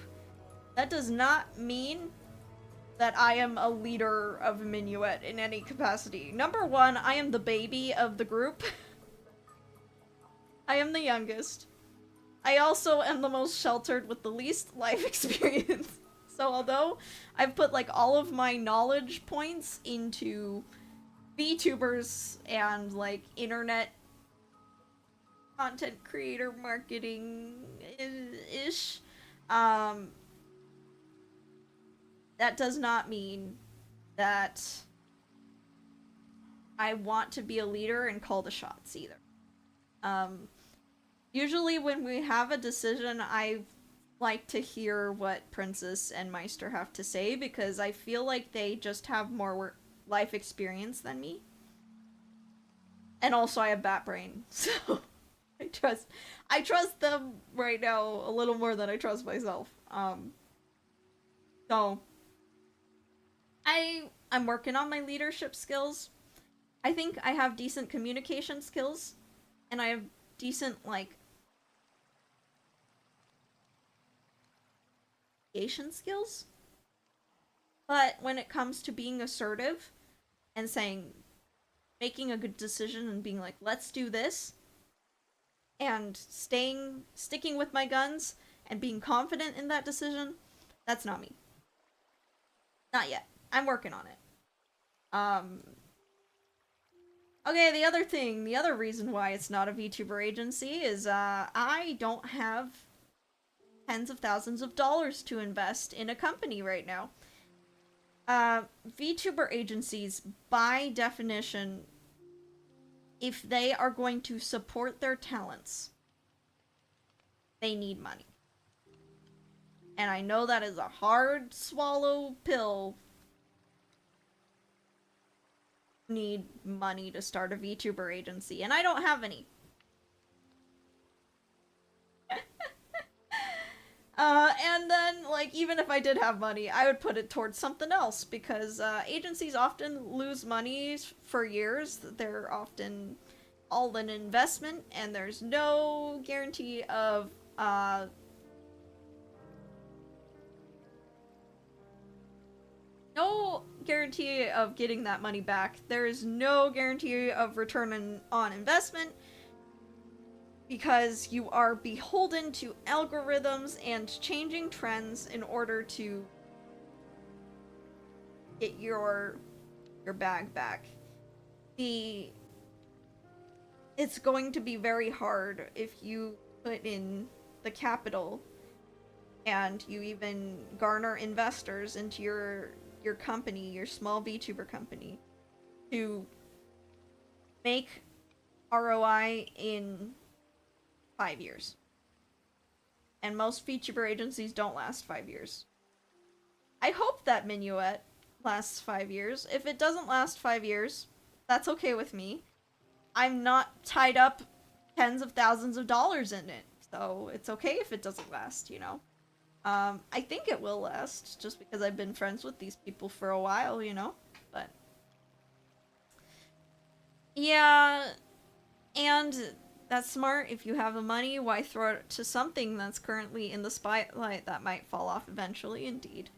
That does not mean that I am a leader of Minuet in any capacity. Number one, I am the baby of the group. I am the youngest. I also am the most sheltered with the least life experience. So although I've put like all of my knowledge points into VTubers and like internet content creator marketing ish, that does not mean that I want to be a leader and call the shots either. Usually when we have a decision, I like to hear what Princess and Meister have to say because I feel like they just have more life experience than me. And also I have bat brain, so I trust them right now a little more than I trust myself. So I'm working on my leadership skills. I think I have decent communication skills, and I have decent, like, communication skills. But when it comes to being assertive and saying, making a good decision and being like, let's do this, and sticking with my guns and being confident in that decision, that's not me. Not yet. I'm working on it. Okay, the other reason why it's not a VTuber agency is, I don't have tens of thousands of dollars to invest in a company right now. VTuber agencies, by definition, if they are going to support their talents, they need money. And I know that is a hard swallow pill. Need money to start a VTuber agency, and I don't have any. And then, like, even if I did have money, I would put it towards something else, because agencies often lose money for years. They're often all an investment, and there's no guarantee of, no guarantee of getting that money back. There is no guarantee of return on investment, because you are beholden to algorithms and changing trends in order to get your bag back. It's going to be very hard if you put in the capital and you even garner investors into your company, your small VTuber company, to make ROI in 5 years. And most VTuber agencies don't last 5 years. I hope that Minuet lasts 5 years. If it doesn't last 5 years, that's okay with me. I'm not tied up tens of thousands of dollars in it, so it's okay if it doesn't last, you know? I think it will last, just because I've been friends with these people for a while, you know? But yeah, and that's smart. If you have the money, why throw it to something that's currently in the spotlight that might fall off eventually, indeed.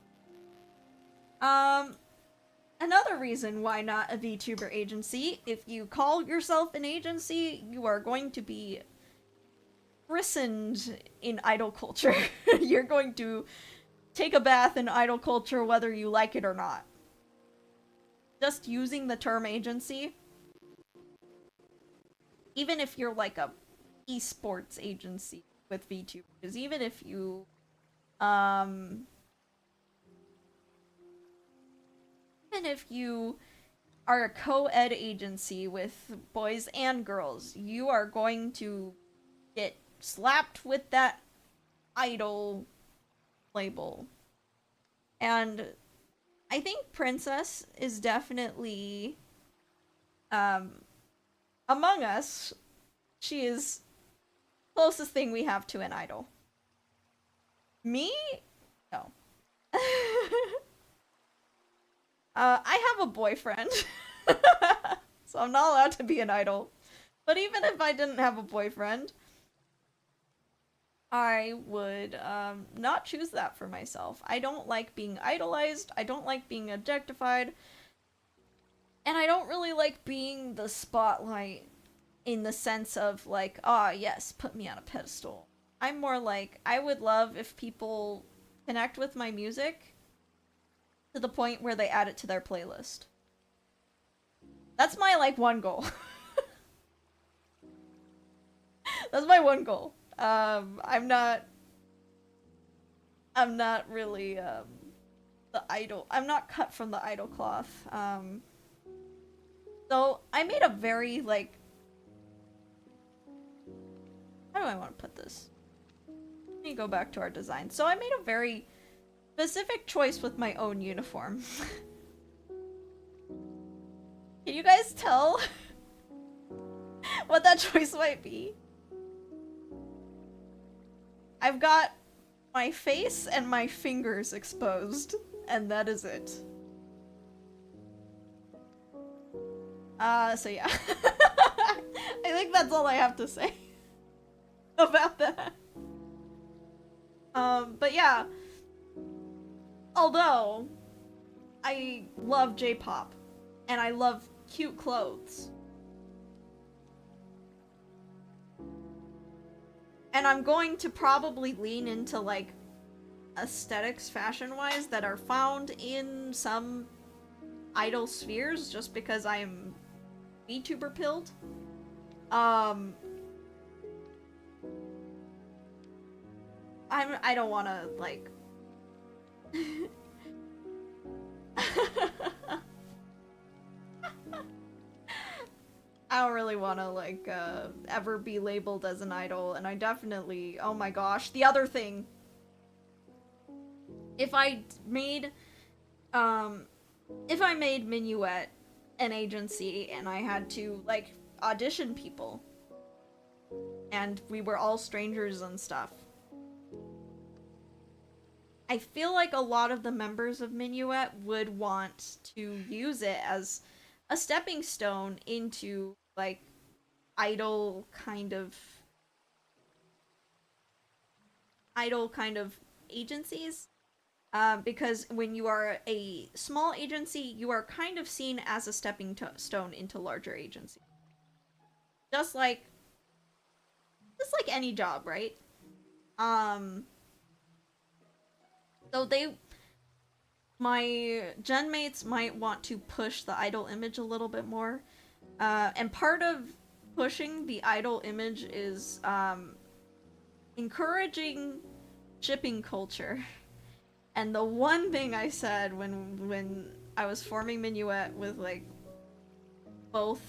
Another reason why not a VTuber agency, if you call yourself an agency, you are going to be christened in idol culture. You're going to take a bath in idol culture whether you like it or not. Just using the term agency, even if you're like a esports agency with VTubers, even if you even if you are a co-ed agency with boys and girls, you are going to get slapped with that idol label. And I think Princess is definitely a Among Us, she is closest thing we have to an idol. Me? No. I have a boyfriend. So I'm not allowed to be an idol. But even if I didn't have a boyfriend, I would not choose that for myself. I don't like being idolized, I don't like being objectified, and I don't really like being the spotlight in the sense of like, ah, yes, put me on a pedestal. I'm more like, I would love if people connect with my music to the point where they add it to their playlist. That's my, like, one goal. That's my one goal. I'm not really, the idol. I'm not cut from the idol cloth. So I made a very, like, how do I want to put this? Let me go back to our design. So I made a very specific choice with my own uniform. Can you guys tell what that choice might be? I've got my face and my fingers exposed, and that is it. So yeah. I think that's all I have to say about that. But yeah. Although, I love J-pop, and I love cute clothes. And I'm going to probably lean into, like, aesthetics fashion-wise that are found in some idol spheres, just because I'm VTuber pilled. I don't wanna, like... I don't really want to, like, ever be labeled as an idol, and I definitely, oh my gosh, the other thing. If I made Minuet an agency, and I had to, like, audition people, and we were all strangers and stuff, I feel like a lot of the members of Minuet would want to use it as a stepping stone into, like, idol kind of agencies. Because when you are a small agency, you are kind of seen as a stepping stone into larger agencies. Just like any job, right? So my gen mates might want to push the idol image a little bit more. And part of pushing the idol image is encouraging shipping culture. And the one thing I said when I was forming Minuet with, like, both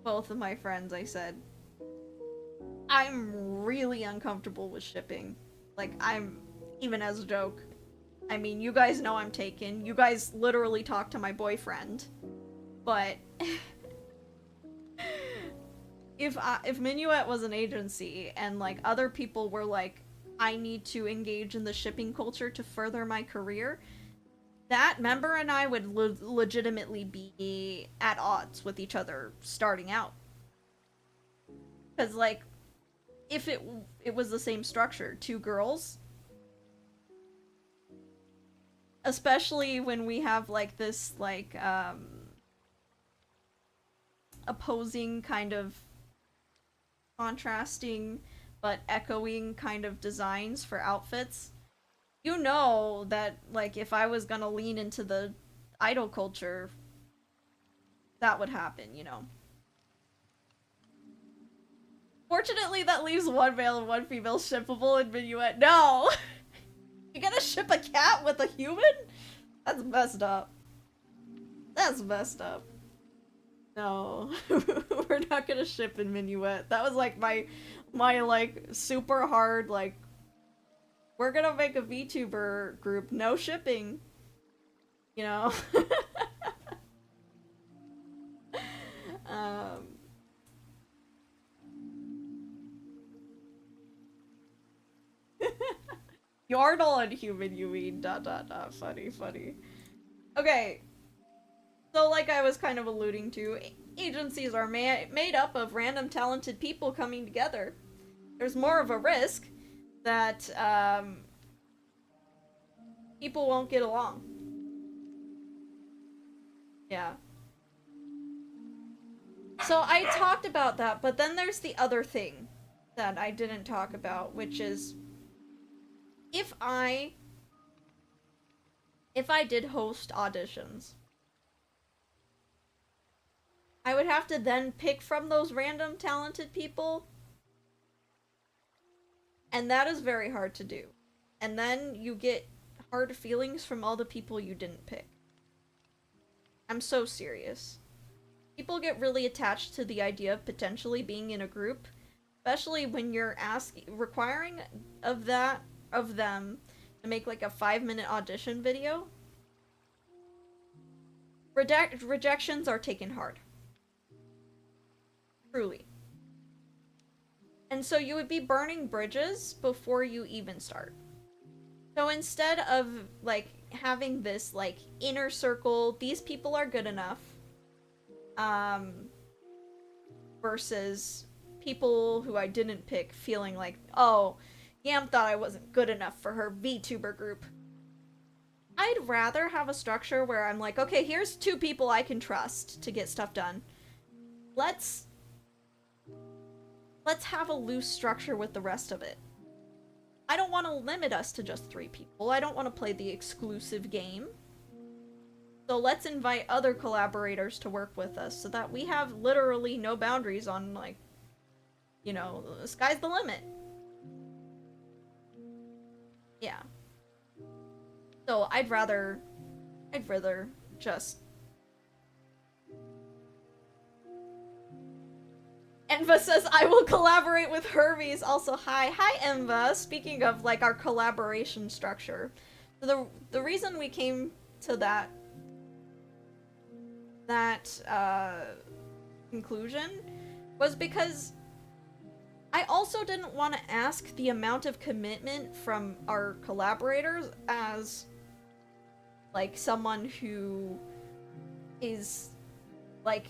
of my friends, I said, I'm really uncomfortable with shipping. Like, I'm, even as a joke, I mean, you guys know I'm taken. You guys literally talk to my boyfriend. But if Minuet was an agency and, like, other people were like, I need to engage in the shipping culture to further my career, that member and I would legitimately be at odds with each other starting out. Because, like, if it was the same structure, two girls, especially when we have, like, this, like, opposing kind of contrasting but echoing kind of designs for outfits, you know that, like, if I was gonna lean into the idol culture, that would happen, you know. Fortunately, that leaves one male and one female shippable in Minuet. No! You gotta ship a cat with a human? That's messed up. That's messed up. No. We're not gonna ship in Minuet. That was, like, my like, super hard, like, we're gonna make a VTuber group, no shipping. You know? Yordle and human, you mean? Dot dot dot. Funny, funny. Okay. So, like I was kind of alluding to, agencies are made up of random talented people coming together. There's more of a risk that people won't get along. Yeah. So I talked about that, but then there's the other thing that I didn't talk about, which is if I did host auditions, I would have to then pick from those random talented people. And that is very hard to do. And then you get hard feelings from all the people you didn't pick. I'm so serious. People get really attached to the idea of potentially being in a group, especially when you're requiring of them to make like a 5-minute audition video. Rejections are taken hard. Truly. And so you would be burning bridges before you even start. So instead of like having this like inner circle, these people are good enough, versus people who I didn't pick feeling like, oh, Yam thought I wasn't good enough for her VTuber group. I'd rather have a structure where I'm like, okay, here's 2 people I can trust to get stuff done. Let's have a loose structure with the rest of it. I don't want to limit us to just 3 people. I don't want to play the exclusive game. So let's invite other collaborators to work with us so that we have literally no boundaries on, like, you know, the sky's the limit. Yeah. So I'd rather just... Enva says, I will collaborate with Hermes. Also, hi. Hi, Enva. Speaking of, like, our collaboration structure. So the reason we came to that conclusion was because I also didn't want to ask the amount of commitment from our collaborators as, like, someone who is, like,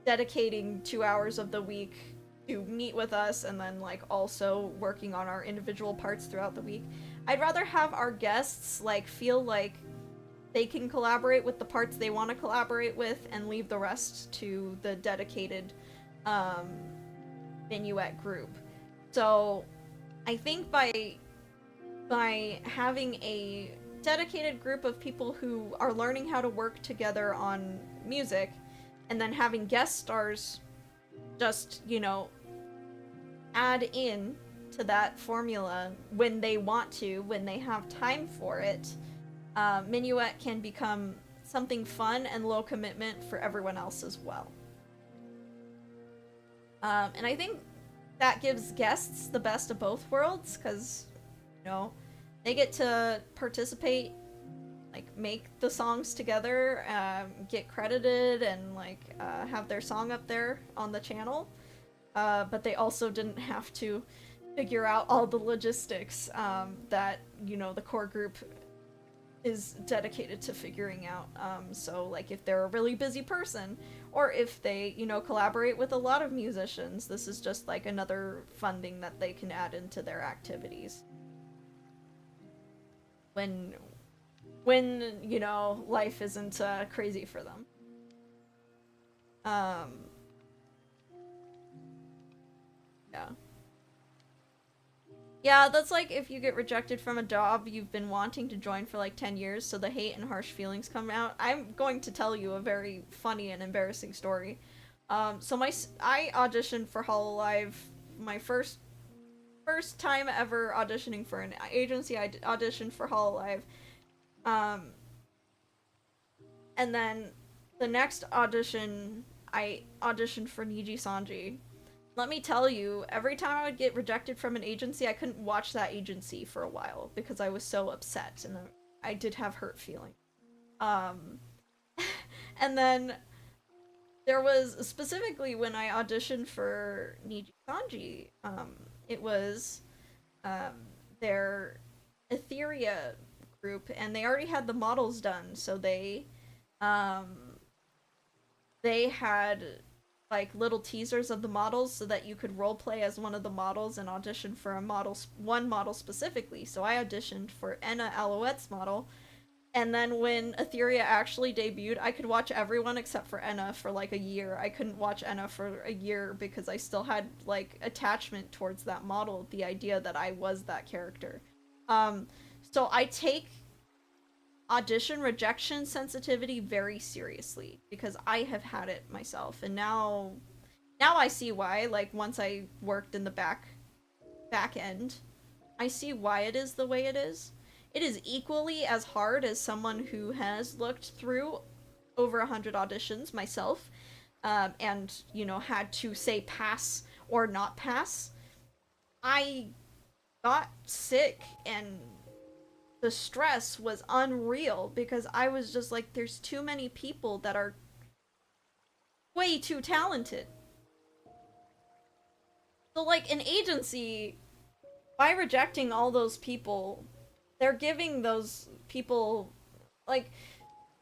dedicating 2 hours of the week to meet with us and then, like, also working on our individual parts throughout the week. I'd rather have our guests, like, feel like they can collaborate with the parts they want to collaborate with and leave the rest to the dedicated Minuet group. So I think by having a dedicated group of people who are learning how to work together on music and then having guest stars just, you know, add in to that formula when they want to, when they have time for it, Minuet can become something fun and low commitment for everyone else as well. And I think that gives guests the best of both worlds, because, you know, they get to participate, like, make the songs together, get credited, and, like, have their song up there on the channel. But they also didn't have to figure out all the logistics that, you know, the core group is dedicated to figuring out. So, like, if they're a really busy person, or if they, you know, collaborate with a lot of musicians, this is just, like, another funding that they can add into their activities. When you know, life isn't crazy for them. Yeah. Yeah, that's like if you get rejected from a job you've been wanting to join for like 10 years, so the hate and harsh feelings come out. I'm going to tell you a very funny and embarrassing story. So I auditioned for Hololive, my first time ever auditioning for an agency. I auditioned for Hololive. And then the next audition, I auditioned for Niji Sanji. Let me tell you, every time I would get rejected from an agency, I couldn't watch that agency for a while because I was so upset, and I did have hurt feelings. And then there was, specifically when I auditioned for Niji Sanji, it was their Etheria group, and they already had the models done, so they had like little teasers of the models so that you could roleplay as one of the models and audition for one model specifically. So I auditioned for Enna Alouette's model, and then when Etheria actually debuted, I could watch everyone except for Enna for like a year. I couldn't watch Enna for a year because I still had like attachment towards that model, the idea that I was that character. So I take audition rejection sensitivity very seriously because I have had it myself, and now I see why. Like, once I worked in the back end, I see why it is the way it is. It is equally as hard as someone who has looked through over 100 auditions myself, and had to say pass or not pass. I got sick, and the stress was unreal because I was just like, there's too many people that are way too talented. So, like, an agency, by rejecting all those people, they're giving those people, like,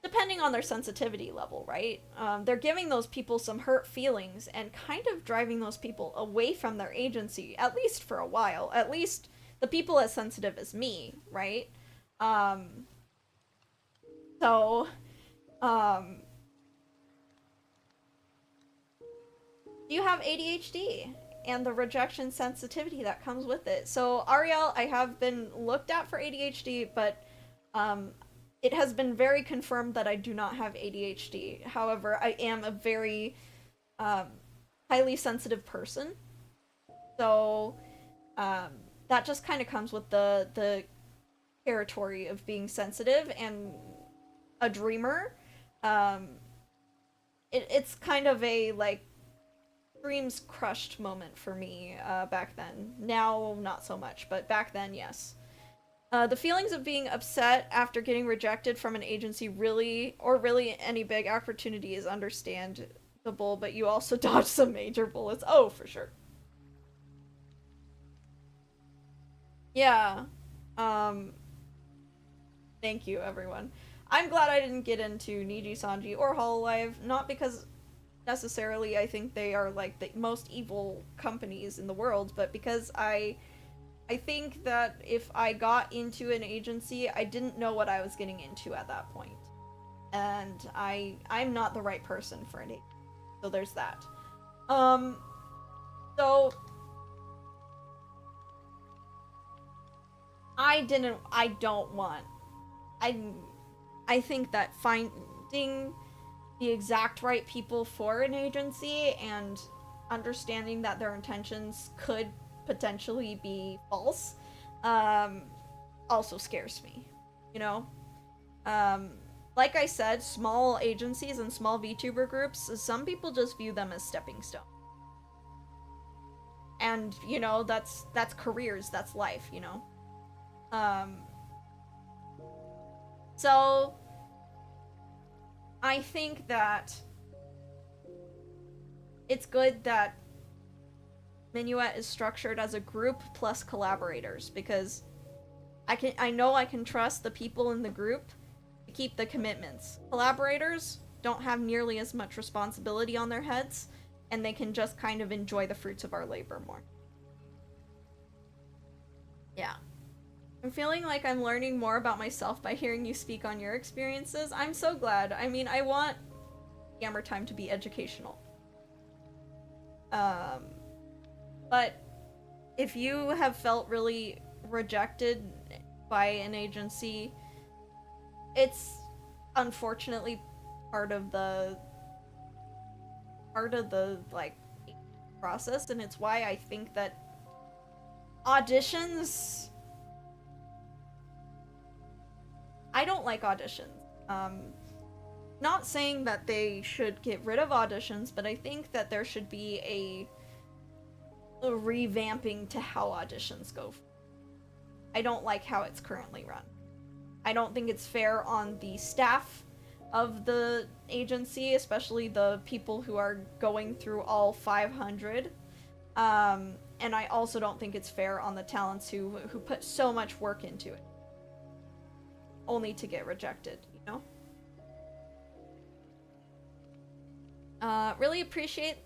depending on their sensitivity level, right? They're giving those people some hurt feelings and kind of driving those people away from their agency, at least for a while. At least the people as sensitive as me, right? So, you have ADHD and the rejection sensitivity that comes with it. So, Ariel, I have been looked at for ADHD, but it has been very confirmed that I do not have ADHD. However, I am a very highly sensitive person. So, that just kind of comes with the territory of being sensitive and a dreamer. It's kind of a, like, dreams crushed moment for me back then. Now, not so much, but back then, yes. The feelings of being upset after getting rejected from an agency really any big opportunity is understandable, but you also dodge some major bullets. Oh, for sure. Yeah. Thank you, everyone. I'm glad I didn't get into Niji Sanji or Hololive, not because necessarily I think they are like the most evil companies in the world, but because I think that if I got into an agency, I didn't know what I was getting into at that point. And I'm not the right person for an agency. So there's that. So I think that finding the exact right people for an agency and understanding that their intentions could potentially be false also scares me, like I said, small agencies and small VTuber groups, some people just view them as stepping stones, and that's careers, that's life, so I think that it's good that Minuet is structured as a group plus collaborators, because I know I can trust the people in the group to keep the commitments. Collaborators don't have nearly as much responsibility on their heads, and they can just kind of enjoy the fruits of our labor more. Yeah. I'm feeling like I'm learning more about myself by hearing you speak on your experiences. I'm so glad. I mean, I want Gamer Time to be educational. But if you have felt really rejected by an agency, it's unfortunately part of the like process, and it's why I think that auditions, I don't like auditions. Not saying that they should get rid of auditions, but I think that there should be a revamping to how auditions go. I don't like how it's currently run. I don't think it's fair on the staff of the agency, especially the people who are going through all 500. And and I also don't think it's fair on the talents who put so much work into it, only to get rejected, you know? Really appreciate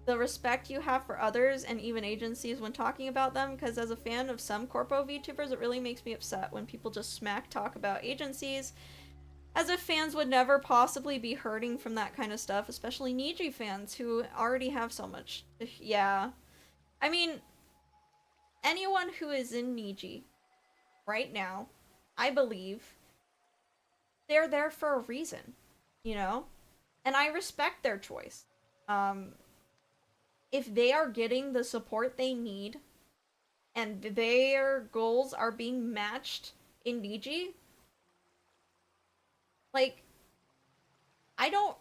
the respect you have for others and even agencies when talking about them, because as a fan of some corpo VTubers, it really makes me upset when people just smack talk about agencies as if fans would never possibly be hurting from that kind of stuff, especially Niji fans who already have so much. Yeah. I mean, anyone who is in Niji right now, I believe, they're there for a reason, you know? And I respect their choice. If they are getting the support they need and their goals are being matched in Niji, like, I don't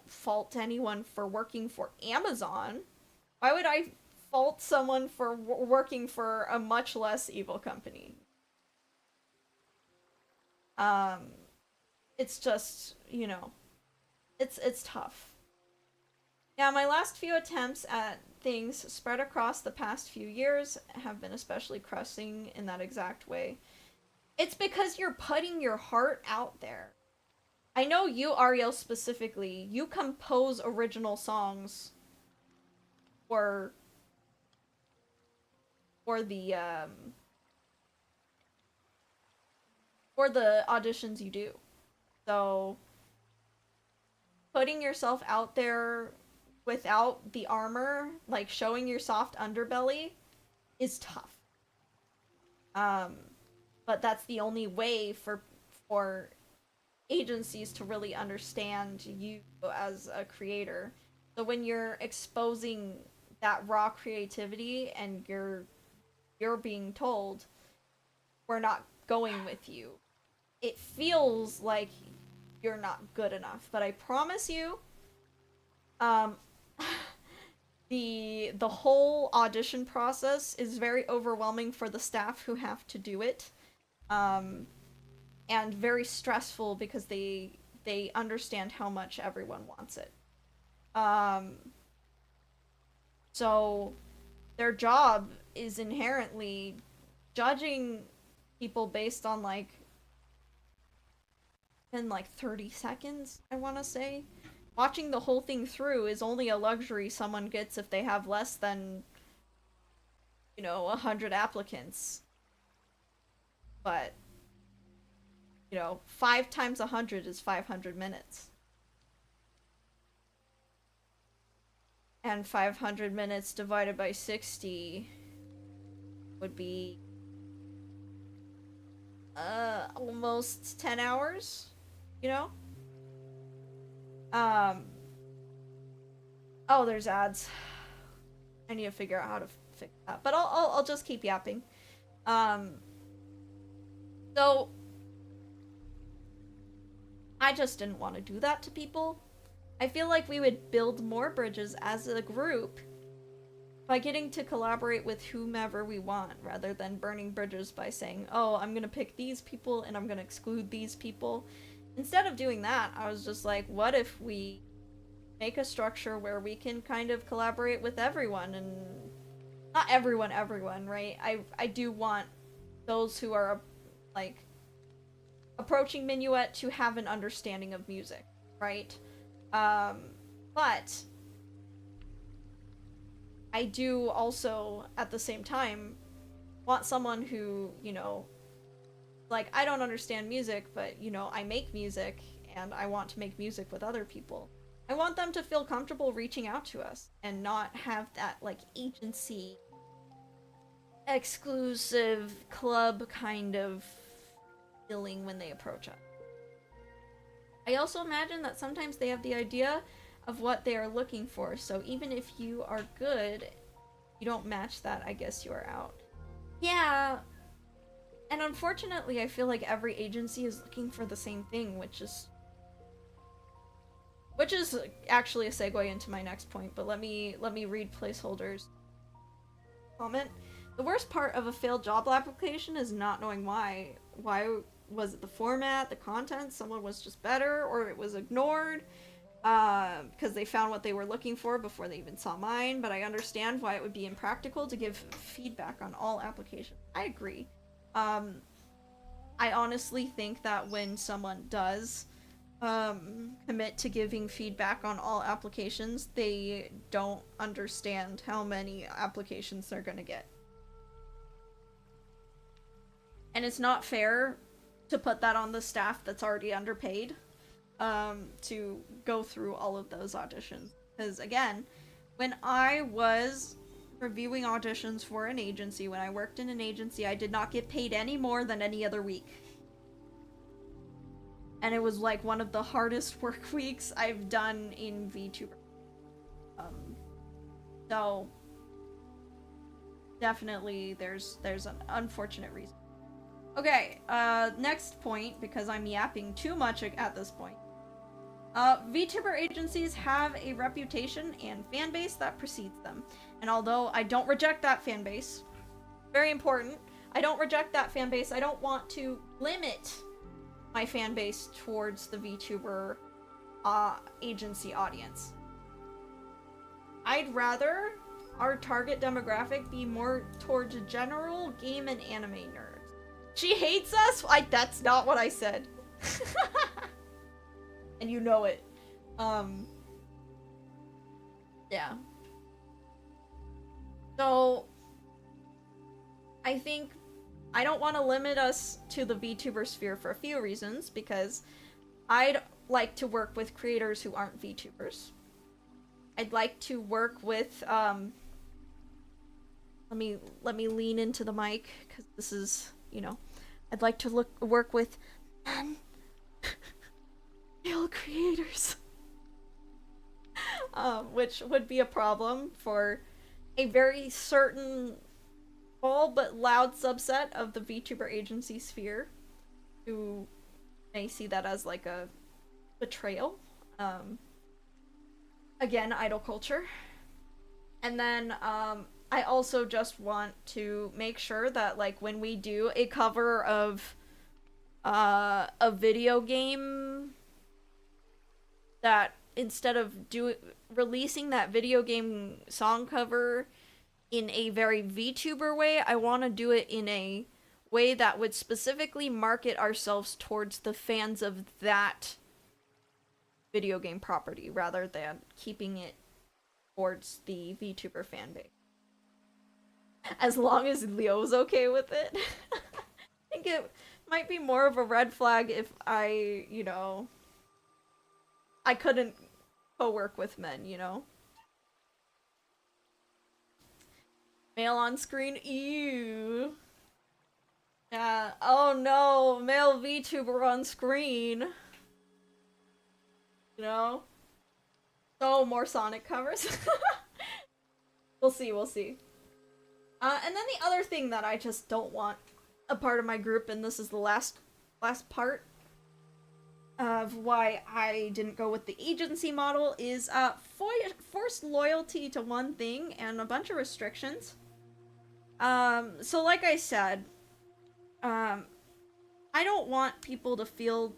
fault anyone for working for Amazon. Why would I fault someone for working for a much less evil company? It's just, you know, it's tough. Yeah, my last few attempts at things spread across the past few years have been especially crushing in that exact way. It's because you're putting your heart out there. I know you, Ariel, specifically, you compose original songs for the auditions you do. So putting yourself out there without the armor, like showing your soft underbelly, is tough. But that's the only way for agencies to really understand you as a creator. So when you're exposing that raw creativity and you're being told, we're not going with you, it feels like you're not good enough. But I promise you, the whole audition process is very overwhelming for the staff who have to do it, and very stressful because they understand how much everyone wants it. So their job is inherently judging people based on like 30 seconds, I want to say. Watching the whole thing through is only a luxury someone gets if they have less than, 100 applicants. But, 5 times 100 is 500 minutes. And 500 minutes divided by 60 would be almost 10 hours, Oh, there's ads. I need to figure out how to fix that, but I'll just keep yapping. So I just didn't want to do that to people. I feel like we would build more bridges as a group by getting to collaborate with whomever we want, rather than burning bridges by saying, oh, I'm gonna pick these people and I'm gonna exclude these people. Instead of doing that, I was just like, what if we make a structure where we can kind of collaborate with everyone, and not everyone, right? I do want those who are like approaching Minuet to have an understanding of music, right? But I do also, at the same time, want someone who, like, I don't understand music, but, I make music, and I want to make music with other people. I want them to feel comfortable reaching out to us, and not have that, like, agency, exclusive club kind of feeling when they approach us. I also imagine that sometimes they have the idea of what they are looking for, so even if you are good, you don't match that, I guess you are out. Yeah, and unfortunately I feel like every agency is looking for the same thing, which is actually a segue into my next point, but let me read placeholders. Comment. The worst part of a failed job application is not knowing why. Why was it the format, the content, someone was just better, or it was ignored, because they found what they were looking for before they even saw mine, but I understand why it would be impractical to give feedback on all applications. I agree. I honestly think that when someone does commit to giving feedback on all applications, they don't understand how many applications they're gonna get. And it's not fair to put that on the staff that's already underpaid to go through all of those auditions. Because again, when I was reviewing auditions for an agency, when I worked in an agency, I did not get paid any more than any other week. And it was like one of the hardest work weeks I've done in VTuber. So definitely there's an unfortunate reason. Okay, next point, because I'm yapping too much at this point. VTuber agencies have a reputation and fan base that precedes them. And although I don't reject that fan base, very important, I don't reject that fan base, I don't want to limit my fan base towards the VTuber agency audience. I'd rather our target demographic be more towards general game and anime nerds. She hates us? That's not what I said. And you know it. Yeah. So, I think I don't want to limit us to the VTuber sphere for a few reasons, because I'd like to work with creators who aren't VTubers. I'd like to work with, let me lean into the mic, because this is, you know, I'd like to work with male creators. Which would be a problem for a very certain small but loud subset of the VTuber agency sphere who may see that as like a betrayal. Again, idol culture. And then I also just want to make sure that like when we do a cover of a video game, that instead of releasing that video game song cover in a very VTuber way, I want to do it in a way that would specifically market ourselves towards the fans of that video game property, rather than keeping it towards the VTuber fan base. As long as Leo's okay with it. I think it might be more of a red flag if I, you know, I couldn't co-work with men, you know? Male on screen, ew. Yeah, oh no, male VTuber on screen. You know? So, more Sonic covers. We'll see, we'll see. And then the other thing that I just don't want a part of my group, and this is the last part of why I didn't go with the agency model, is forced loyalty to one thing and a bunch of restrictions. So like I said, I don't want people to feel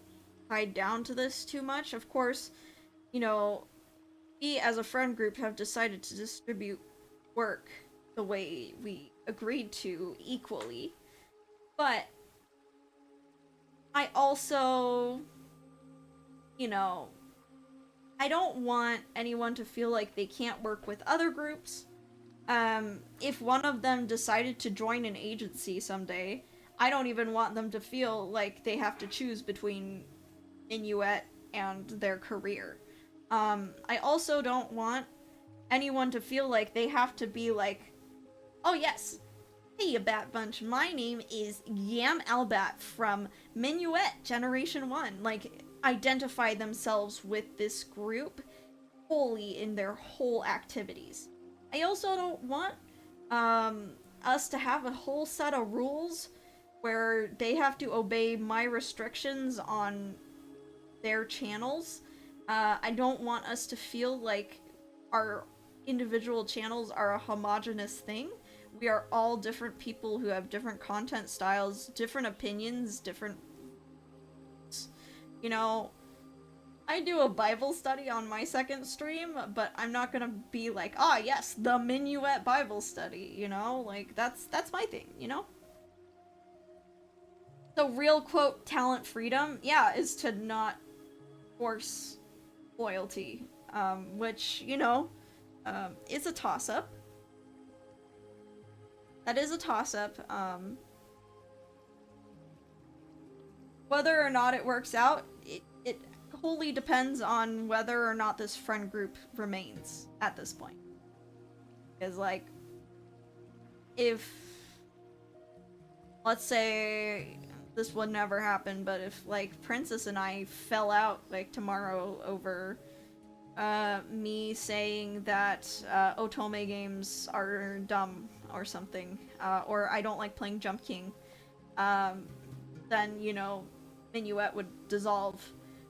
tied down to this too much. Of course, you know, we as a friend group have decided to distribute work the way we agreed to equally. But I also, you know, I don't want anyone to feel like they can't work with other groups. If one of them decided to join an agency someday, I don't even want them to feel like they have to choose between Minuet and their career. I also don't want anyone to feel like they have to be like, oh yes, hey Bat Bunch, my name is Yam Albat from Minuet Generation 1. Like, identify themselves with this group wholly in their whole activities. I also don't want us to have a whole set of rules where they have to obey my restrictions on their channels. I don't want us to feel like our individual channels are a homogenous thing. We are all different people who have different content styles, different opinions, different, you know, I do a Bible study on my second stream, but I'm not gonna be like, ah, yes, the Minuet Bible study, you know? Like, that's my thing, you know? So real, quote, talent freedom, yeah, is to not force loyalty, which, you know, is a toss-up. That is a toss-up, whether or not it works out, it wholly depends on whether or not this friend group remains at this point. Because, like, if, let's say, this would never happen, but if, like, Princess and I fell out, like, tomorrow over, me saying that, Otome games are dumb or something, or I don't like playing Jump King, then, you know, Minuet would dissolve.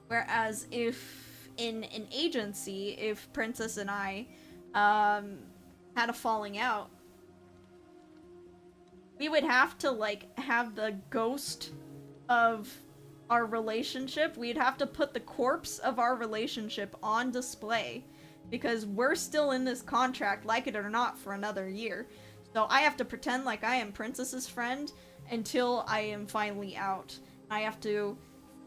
Whereas if in an agency, if Princess and I had a falling out, we would have to, like, have the ghost of our relationship. We'd have to put the corpse of our relationship on display because we're still in this contract, like it or not, for another year. So I have to pretend like I am Princess's friend until I am finally out. I have to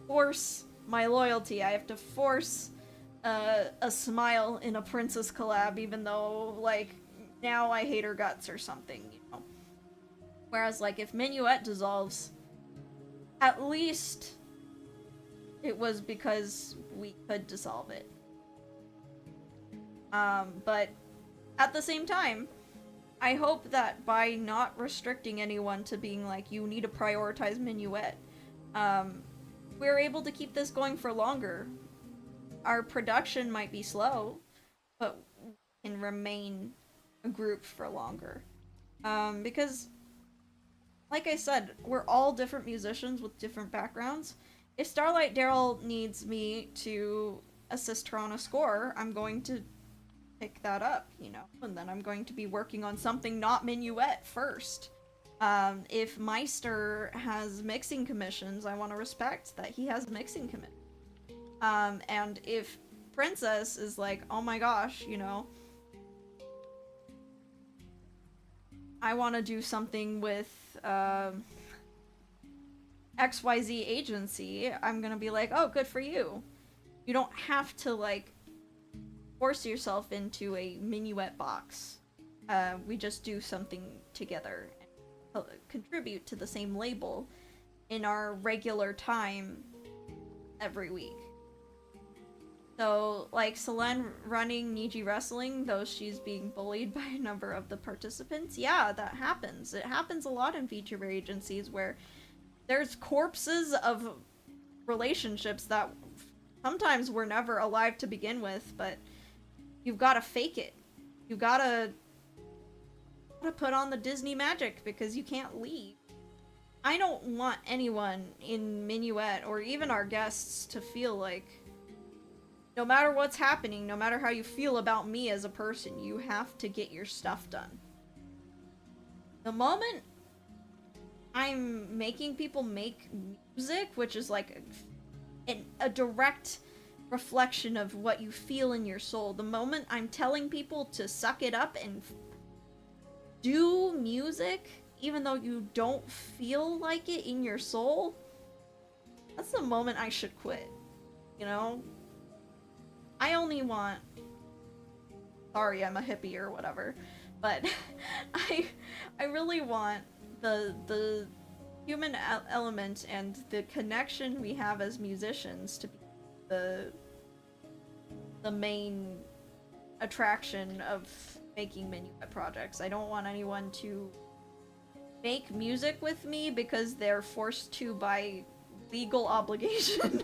force my loyalty. I have to force a smile in a Princess collab, even though, like, now I hate her guts or something, you know? Whereas, like, if Minuet dissolves, at least it was because we could dissolve it. But at the same time, I hope that by not restricting anyone to being like, you need to prioritize Minuet, we're able to keep this going for longer. Our production might be slow, but we can remain a group for longer. Because, like I said, we're all different musicians with different backgrounds. If Starlight Daryl needs me to assist her on a score, I'm going to pick that up, you know? And then I'm going to be working on something not Minuet first. If Meister has mixing commissions, I want to respect that he has mixing commissions. And if Princess is like, oh my gosh, you know, I want to do something with, XYZ agency, I'm gonna be like, oh, good for you. You don't have to, like, force yourself into a Minuet box. We just do something together. Contribute to the same label in our regular time every week. So, like, Selene running Niji Wrestling, though she's being bullied by a number of the participants, yeah, that happens. It happens a lot in VTuber agencies where there's corpses of relationships that sometimes were never alive to begin with, but you've gotta fake it. You gotta put on the Disney magic because you can't leave. I don't want anyone in Minuet or even our guests to feel like no matter what's happening, no matter how you feel about me as a person, you have to get your stuff done. The moment I'm making people make music, which is like a direct reflection of what you feel in your soul, the moment I'm telling people to suck it up and do music, even though you don't feel like it in your soul, that's the moment I should quit, you know? I only want... Sorry, I'm a hippie or whatever, but I really want the human element and the connection we have as musicians to be the main attraction of making Minuet projects. I don't want anyone to make music with me because they're forced to by legal obligation.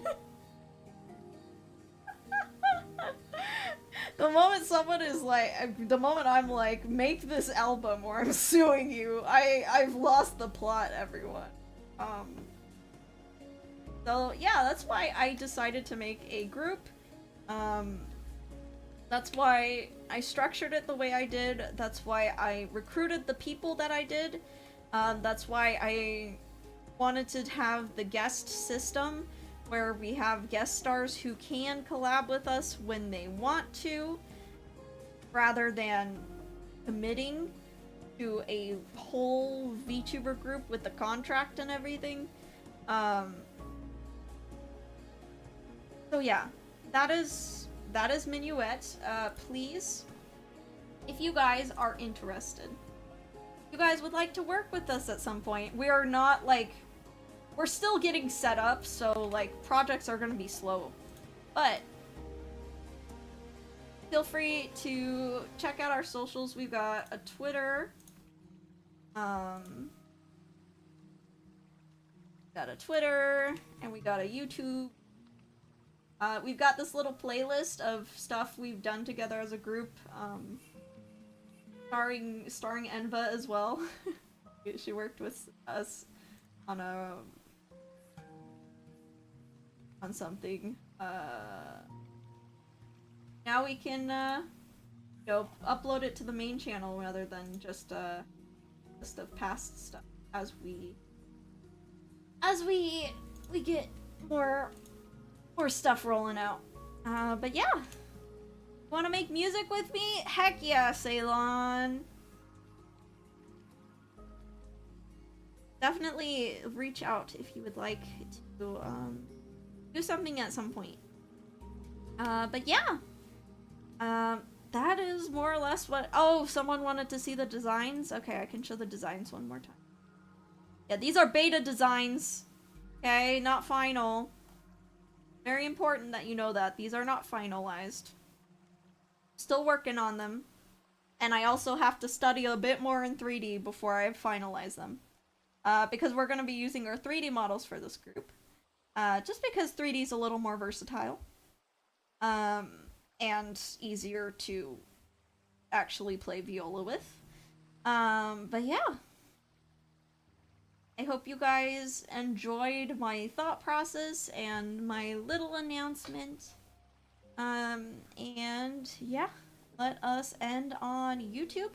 The moment someone is like, the moment I'm like, make this album or I'm suing you, I've lost the plot, everyone. So yeah, that's why I decided to make a group. That's why I structured it the way I did. That's why I recruited the people that I did. That's why I wanted to have the guest system where we have guest stars who can collab with us when they want to, rather than committing to a whole VTuber group with the contract and everything. So yeah, that is Minuet. Please, if you guys are interested, if you guys would like to work with us at some point, we are not like, we're still getting set up, so like projects are gonna be slow, but feel free to check out our socials. We've got a Twitter, and we got a YouTube. We've got this little playlist of stuff we've done together as a group, starring Enva as well. She worked with us on something. Now we can upload it to the main channel rather than just a list of past stuff as we get more stuff rolling out. But yeah, wanna make music with me? Heck yeah, Ceylon. Definitely reach out if you would like to do something at some point. But yeah, that is more or less what. Oh, someone wanted to see the designs. Okay, I can show the designs one more time. Yeah, these are beta designs. Okay, not final. Very important that you know that. These are not finalized. Still working on them. And I also have to study a bit more in 3D before I finalize them. Because we're going to be using our 3D models for this group. Just because 3D is a little more versatile. And easier to actually play viola with. But yeah. I hope you guys enjoyed my thought process and my little announcement. And yeah, let us end on YouTube.